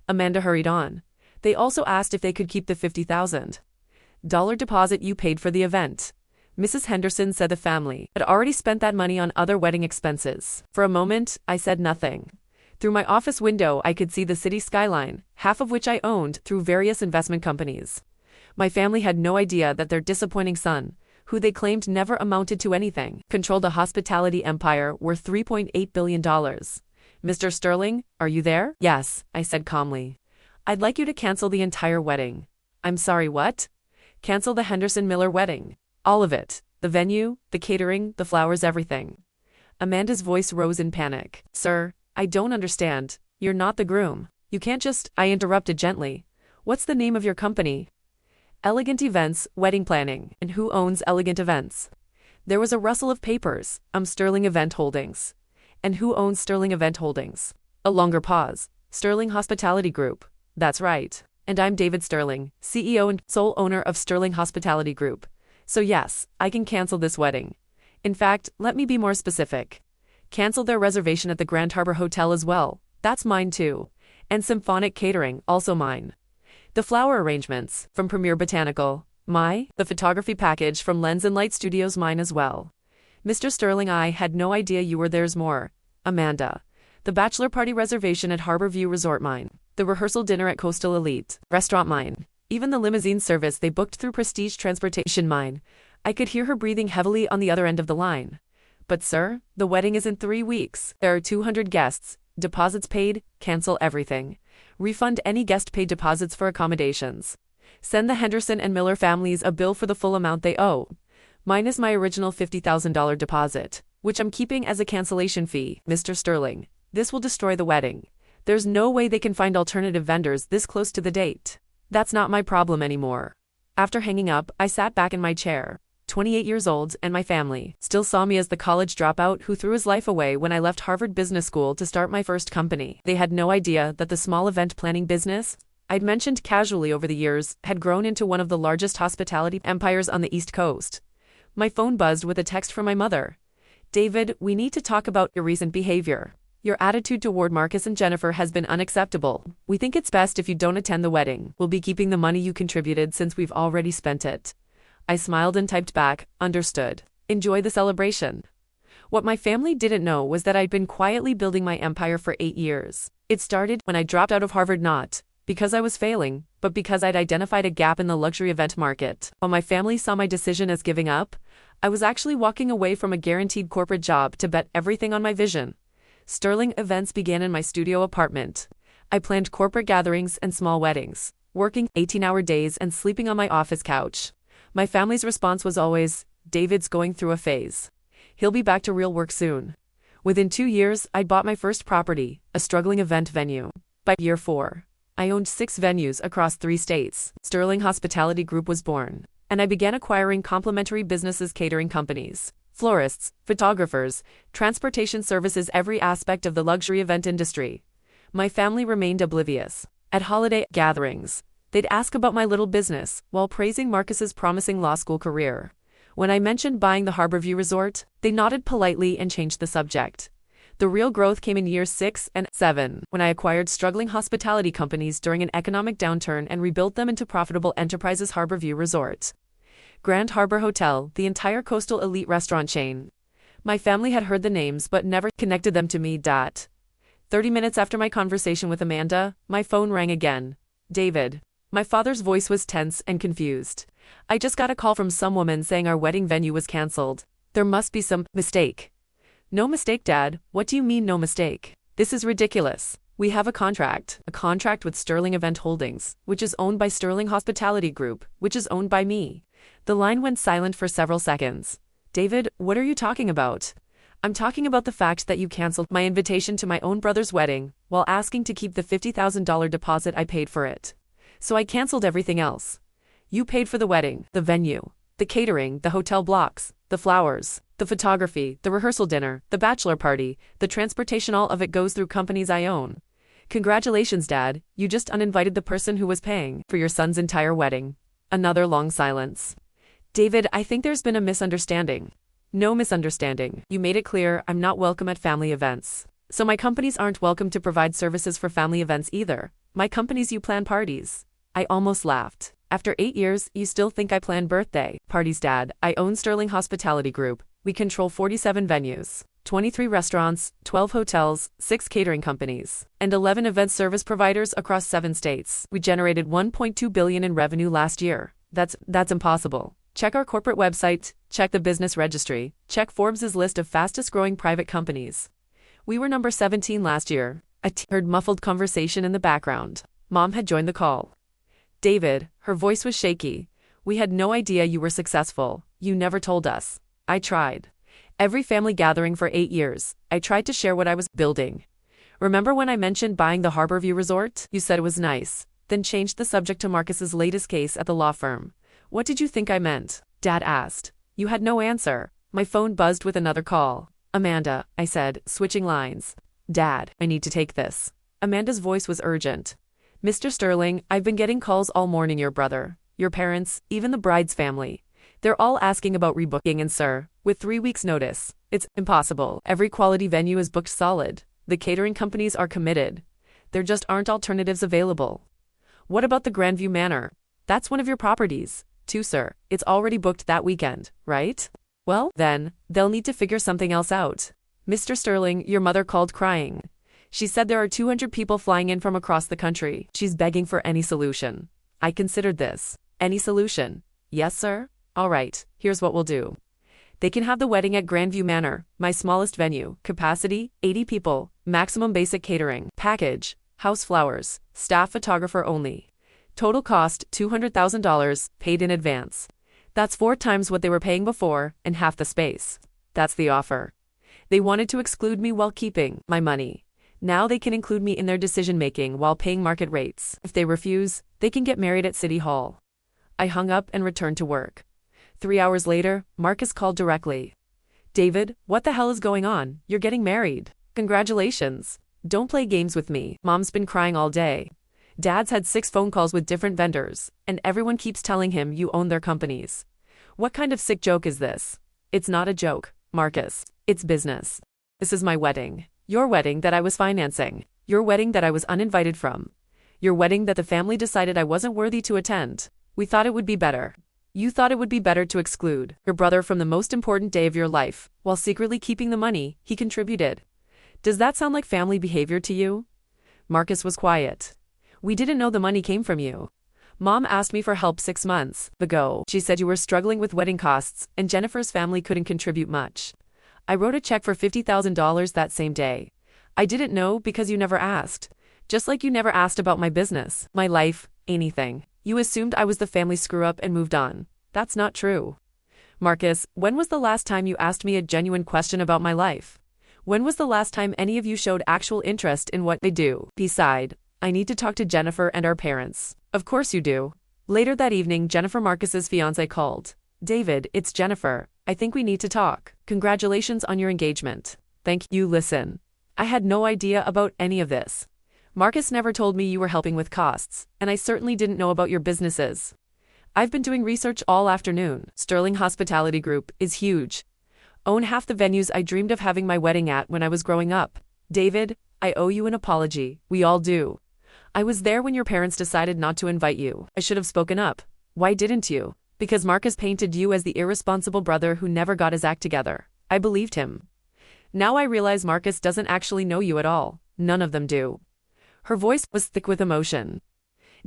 Amanda hurried on. They also asked if they could keep the $50,000 deposit you paid for the event. Mrs. Henderson said the family had already spent that money on other wedding expenses. For a moment, I said nothing. Through my office window, I could see the city skyline, half of which I owned through various investment companies. My family had no idea that their disappointing son, who they claimed never amounted to anything, controlled a hospitality empire worth $3.8 billion. Mr. Sterling, are you there? Yes, I said calmly. I'd like you to cancel the entire wedding. I'm sorry, what? Cancel the Henderson Miller wedding. All of it. The venue, the catering, the flowers, everything. Amanda's voice rose in panic. Sir, I don't understand. You're not the groom. You can't just... I interrupted gently. What's the name of your company? Elegant Events, Wedding Planning. And who owns Elegant Events? There was a rustle of papers. Sterling Event Holdings. And who owns Sterling Event Holdings? A longer pause. Sterling Hospitality Group. That's right. And I'm David Sterling, CEO and sole owner of Sterling Hospitality Group. So yes, I can cancel this wedding. In fact, let me be more specific. Cancel their reservation at the Grand Harbor Hotel as well. That's mine too. And Symphonic Catering, also mine. The flower arrangements, from Premier Botanical, the photography package from Lens and Light Studios, mine as well. Mr. Sterling, I had no idea you were there's more. Amanda. The bachelor party reservation at Harbor View Resort, mine. The rehearsal dinner at Coastal Elite Restaurant, mine. Even the limousine service they booked through Prestige Transportation, mine. I could hear her breathing heavily on the other end of the line. But sir, the wedding is in 3 weeks. There are 200 guests. Deposits paid, cancel everything. Refund any guest paid deposits for accommodations. Send the Henderson and Miller families a bill for the full amount they owe. Minus my original $50,000 deposit, which I'm keeping as a cancellation fee. Mr. Sterling, this will destroy the wedding. There's no way they can find alternative vendors this close to the date. That's not my problem anymore. After hanging up, I sat back in my chair. 28 years old, and my family still saw me as the college dropout who threw his life away when I left Harvard Business School to start my first company. They had no idea that the small event planning business I'd mentioned casually over the years had grown into one of the largest hospitality empires on the East Coast. My phone buzzed with a text from my mother. David, we need to talk about your recent behavior. Your attitude toward Marcus and Jennifer has been unacceptable. We think it's best if you don't attend the wedding. We'll be keeping the money you contributed since we've already spent it. I smiled and typed back, understood. Enjoy the celebration. What my family didn't know was that I'd been quietly building my empire for 8 years. It started when I dropped out of Harvard, not because I was failing, but because I'd identified a gap in the luxury event market. While my family saw my decision as giving up, I was actually walking away from a guaranteed corporate job to bet everything on my vision. Sterling events began in my studio apartment. I planned corporate gatherings and small weddings, working 18-hour days and sleeping on my office couch. My family's response was always, "David's going through a phase. He'll be back to real work soon." Within 2 years, I'd bought my first property, a struggling event venue. By year 4, I owned 6 venues across 3 states. Sterling Hospitality Group was born, and I began acquiring complementary businesses, catering companies, florists, photographers, transportation services, every aspect of the luxury event industry. My family remained oblivious. At holiday gatherings, they'd ask about my little business while praising Marcus's promising law school career. When I mentioned buying the Harborview Resort, they nodded politely and changed the subject. The real growth came in years 6 and 7, when I acquired struggling hospitality companies during an economic downturn and rebuilt them into profitable enterprises. Harborview Resort, Grand Harbor Hotel, the entire coastal elite restaurant chain. My family had heard the names but never connected them to me. 30 minutes after my conversation with Amanda, my phone rang again. "David." My father's voice was tense and confused. "I just got a call from some woman saying our wedding venue was canceled. There must be some mistake." "No mistake, Dad. What do you mean no mistake? This is ridiculous. We have a contract with Sterling Event Holdings, which is owned by Sterling Hospitality Group, which is owned by me." The line went silent for several seconds. "David, what are you talking about?" "I'm talking about the fact that you canceled my invitation to my own brother's wedding, while asking to keep the $50,000 deposit I paid for it. So I canceled everything else. You paid for the wedding, the venue, the catering, the hotel blocks, the flowers, the photography, the rehearsal dinner, the bachelor party, the transportation. All of it goes through companies I own. Congratulations, Dad, you just uninvited the person who was paying for your son's entire wedding." Another long silence. "David, I think there's been a misunderstanding." "No misunderstanding. You made it clear I'm not welcome at family events. So my companies aren't welcome to provide services for family events either. My companies, you plan parties." I almost laughed. "After 8 years, you still think I plan birthday parties, Dad? I own Sterling Hospitality Group. We control 47 venues, 23 restaurants, 12 hotels, 6 catering companies, and 11 event service providers across 7 states. We generated $1.2 billion in revenue last year. That's impossible. Check our corporate website, check the business registry, check Forbes' list of fastest growing private companies. We were number 17 last year." I heard muffled conversation in the background. Mom had joined the call. "David," her voice was shaky, "we had no idea you were successful. You never told us." I tried. Every family gathering for 8 years, I tried to share what I was building. "Remember when I mentioned buying the Harborview Resort? You said it was nice, then changed the subject to Marcus's latest case at the law firm. What did you think I meant?" Dad asked. You had no answer. My phone buzzed with another call. "Amanda," I said, switching lines. "Dad, I need to take this." Amanda's voice was urgent. "Mr. Sterling, I've been getting calls all morning. Your brother, your parents, even the bride's family. They're all asking about rebooking, and sir, with 3 weeks' notice, it's impossible. Every quality venue is booked solid. The catering companies are committed. There just aren't alternatives available." "What about the Grandview Manor? That's one of your properties, too, sir. It's already booked that weekend, right?" "Well, then, they'll need to figure something else out." "Mr. Sterling, your mother called crying. She said there are 200 people flying in from across the country. She's begging for any solution." I considered this. "Any solution?" "Yes, sir." "All right, here's what we'll do. They can have the wedding at Grandview Manor, my smallest venue, capacity, 80 people, maximum basic catering, package, house flowers, staff photographer only. Total cost $200,000, paid in advance. That's 4 times what they were paying before, and half the space. That's the offer. They wanted to exclude me while keeping my money. Now they can include me in their decision-making while paying market rates. If they refuse, they can get married at City Hall." I hung up and returned to work. 3 hours later, Marcus called directly. "David, what the hell is going on? You're getting married. Congratulations. Don't play games with me. Mom's been crying all day. Dad's had 6 phone calls with different vendors, and everyone keeps telling him you own their companies. What kind of sick joke is this?" "It's not a joke, Marcus. It's business. This is my wedding. Your wedding that I was financing. Your wedding that I was uninvited from. Your wedding that the family decided I wasn't worthy to attend. We thought it would be better. You thought it would be better to exclude your brother from the most important day of your life, while secretly keeping the money he contributed. Does that sound like family behavior to you?" Marcus was quiet. "We didn't know the money came from you. Mom asked me for help 6 months ago. She said you were struggling with wedding costs, and Jennifer's family couldn't contribute much. I wrote a check for $50,000 that same day. I didn't know because you never asked. Just like you never asked about my business, my life, anything. You assumed I was the family screw-up and moved on. That's not true. Marcus, when was the last time you asked me a genuine question about my life? When was the last time any of you showed actual interest in what I do? He sighed. I need to talk to Jennifer and our parents. Of course you do. Later that evening, Jennifer Marcus's fiancé called. David, it's Jennifer. I think we need to talk. Congratulations on your engagement. Thank you. Listen. I had no idea about any of this. Marcus never told me you were helping with costs, and I certainly didn't know about your businesses. I've been doing research all afternoon. Sterling Hospitality Group is huge. Own half the venues I dreamed of having my wedding at when I was growing up. David, I owe you an apology. We all do. I was there when your parents decided not to invite you. I should have spoken up. Why didn't you? Because Marcus painted you as the irresponsible brother who never got his act together. I believed him. Now I realize Marcus doesn't actually know you at all. None of them do. Her voice was thick with emotion.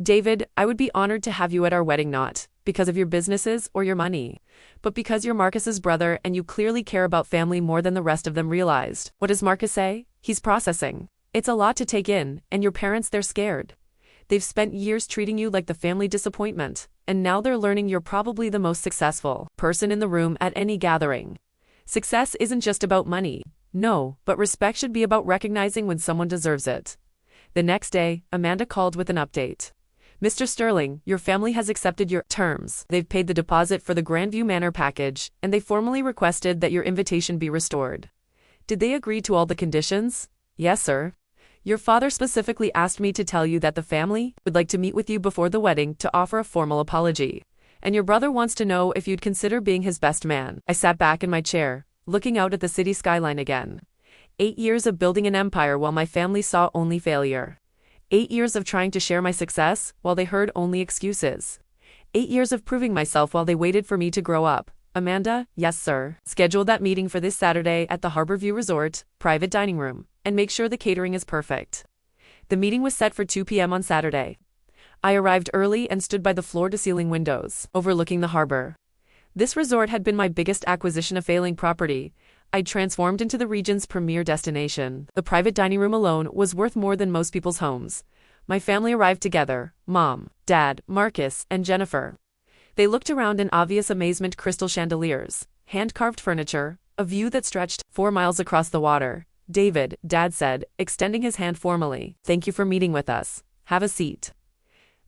David, I would be honored to have you at our wedding, not because of your businesses or your money, but because you're Marcus's brother and you clearly care about family more than the rest of them realized. What does Marcus say? He's processing. It's a lot to take in, and your parents, they're scared. They've spent years treating you like the family disappointment, and now they're learning you're probably the most successful person in the room at any gathering. Success isn't just about money. No, but respect should be about recognizing when someone deserves it. The next day, Amanda called with an update. Mr. Sterling, your family has accepted your terms. They've paid the deposit for the Grandview Manor package, and they formally requested that your invitation be restored. Did they agree to all the conditions? Yes, sir. Your father specifically asked me to tell you that the family would like to meet with you before the wedding to offer a formal apology. And your brother wants to know if you'd consider being his best man. I sat back in my chair, looking out at the city skyline again. 8 years of building an empire while my family saw only failure. 8 years of trying to share my success while they heard only excuses. 8 years of proving myself while they waited for me to grow up. Amanda, yes sir. Schedule that meeting for this Saturday at the Harborview Resort, private dining room, and make sure the catering is perfect. The meeting was set for 2 p.m. on Saturday. I arrived early and stood by the floor-to-ceiling windows, overlooking the harbor. This resort had been my biggest acquisition of failing property. I'd transformed into the region's premier destination. The private dining room alone was worth more than most people's homes. My family arrived together, Mom, Dad, Marcus, and Jennifer. They looked around in obvious amazement. Crystal chandeliers, hand-carved furniture, a view that stretched 4 miles across the water. David, Dad said, extending his hand formally. Thank you for meeting with us. Have a seat.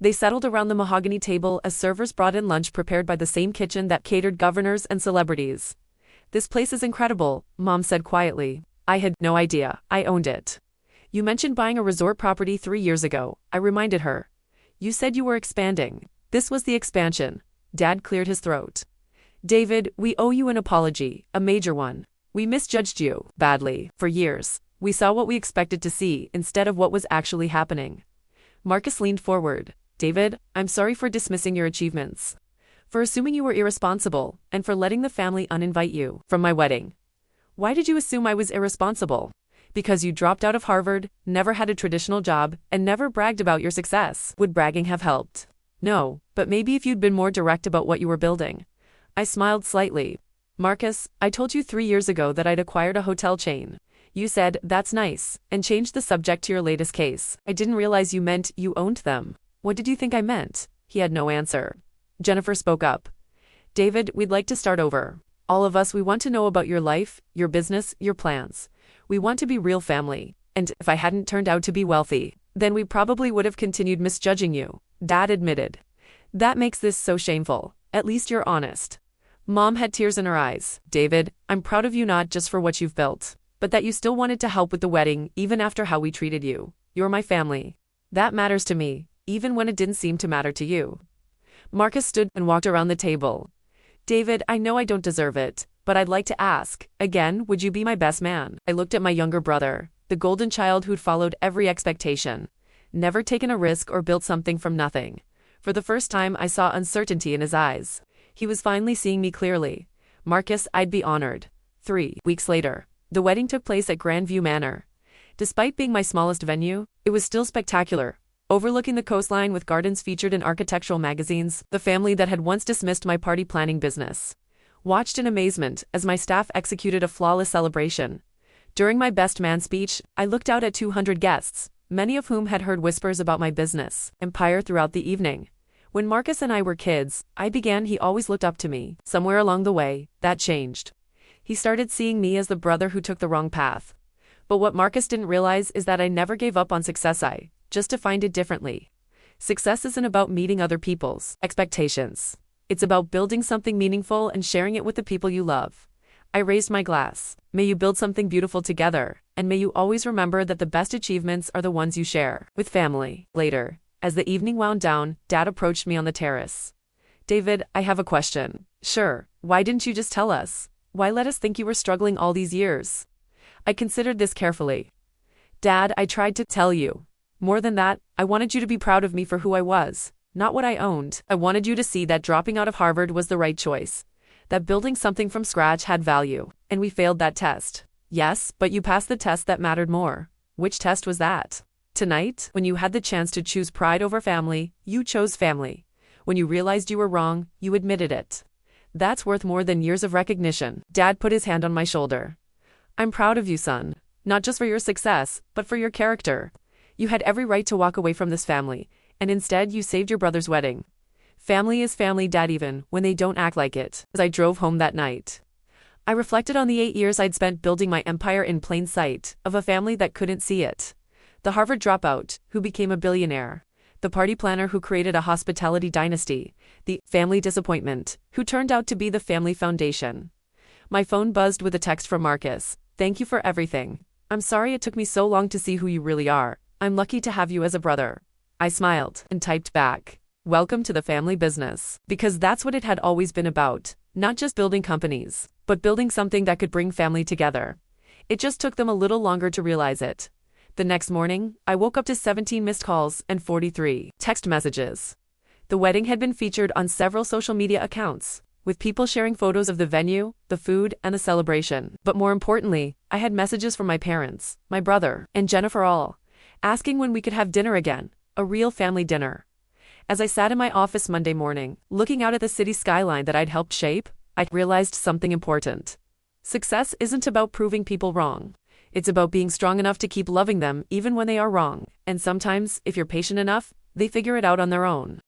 They settled around the mahogany table as servers brought in lunch prepared by the same kitchen that catered governors and celebrities. This place is incredible, Mom said quietly. I had no idea. I owned it. You mentioned buying a resort property 3 years ago, I reminded her. You said you were expanding. This was the expansion. Dad cleared his throat. David, we owe you an apology, a major one. We misjudged you, badly, for years. We saw what we expected to see instead of what was actually happening. Marcus leaned forward. David, I'm sorry for dismissing your achievements. For assuming you were irresponsible, and for letting the family uninvite you from my wedding. Why did you assume I was irresponsible? Because you dropped out of Harvard, never had a traditional job, and never bragged about your success. Would bragging have helped? No, but maybe if you'd been more direct about what you were building. I smiled slightly. Marcus, I told you 3 years ago that I'd acquired a hotel chain. You said, that's nice, and changed the subject to your latest case. I didn't realize you meant you owned them. What did you think I meant? He had no answer. Jennifer spoke up. David, we'd like to start over. All of us, we want to know about your life, your business, your plans. We want to be real family. And if I hadn't turned out to be wealthy, then we probably would have continued misjudging you. Dad admitted. That makes this so shameful. At least you're honest. Mom had tears in her eyes. David, I'm proud of you not just for what you've built, but that you still wanted to help with the wedding even after how we treated you. You're my family. That matters to me, even when it didn't seem to matter to you. Marcus stood and walked around the table. David, I know I don't deserve it, but I'd like to ask, again, would you be my best man? I looked at my younger brother, the golden child who'd followed every expectation, never taken a risk or built something from nothing. For the first time, I saw uncertainty in his eyes. He was finally seeing me clearly. Marcus, I'd be honored. 3 weeks later, the wedding took place at Grandview Manor. Despite being my smallest venue, it was still spectacular. Overlooking the coastline with gardens featured in architectural magazines, the family that had once dismissed my party planning business watched in amazement as my staff executed a flawless celebration. During my best man speech, I looked out at 200 guests, many of whom had heard whispers about my business empire throughout the evening. When Marcus and I were kids, he always looked up to me. Somewhere along the way, that changed. He started seeing me as the brother who took the wrong path. But what Marcus didn't realize is that I never gave up on success. I just defined it differently. Success isn't about meeting other people's expectations. It's about building something meaningful and sharing it with the people you love. I raised my glass. May you build something beautiful together, and may you always remember that the best achievements are the ones you share with family. Later, as the evening wound down, Dad approached me on the terrace. David, I have a question. Sure, why didn't you just tell us? Why let us think you were struggling all these years? I considered this carefully. Dad, I tried to tell you. More than that, I wanted you to be proud of me for who I was, not what I owned. I wanted you to see that dropping out of Harvard was the right choice, that building something from scratch had value, and we failed that test. Yes, but you passed the test that mattered more. Which test was that? Tonight, when you had the chance to choose pride over family, you chose family. When you realized you were wrong, you admitted it. That's worth more than years of recognition. Dad put his hand on my shoulder. I'm proud of you, son. Not just for your success, but for your character. You had every right to walk away from this family, and instead you saved your brother's wedding. Family is family, Dad, even when they don't act like it. As I drove home that night, I reflected on the 8 years I'd spent building my empire in plain sight of a family that couldn't see it. The Harvard dropout, who became a billionaire. The party planner who created a hospitality dynasty. The family disappointment, who turned out to be the family foundation. My phone buzzed with a text from Marcus. Thank you for everything. I'm sorry it took me so long to see who you really are. I'm lucky to have you as a brother. I smiled and typed back, welcome to the family business. Because that's what it had always been about. Not just building companies, but building something that could bring family together. It just took them a little longer to realize it. The next morning, I woke up to 17 missed calls and 43 text messages. The wedding had been featured on several social media accounts, with people sharing photos of the venue, the food, and the celebration. But more importantly, I had messages from my parents, my brother, and Jennifer all asking when we could have dinner again, a real family dinner. As I sat in my office Monday morning, looking out at the city skyline that I'd helped shape, I realized something important. Success isn't about proving people wrong. It's about being strong enough to keep loving them even when they are wrong, and sometimes, if you're patient enough, they figure it out on their own.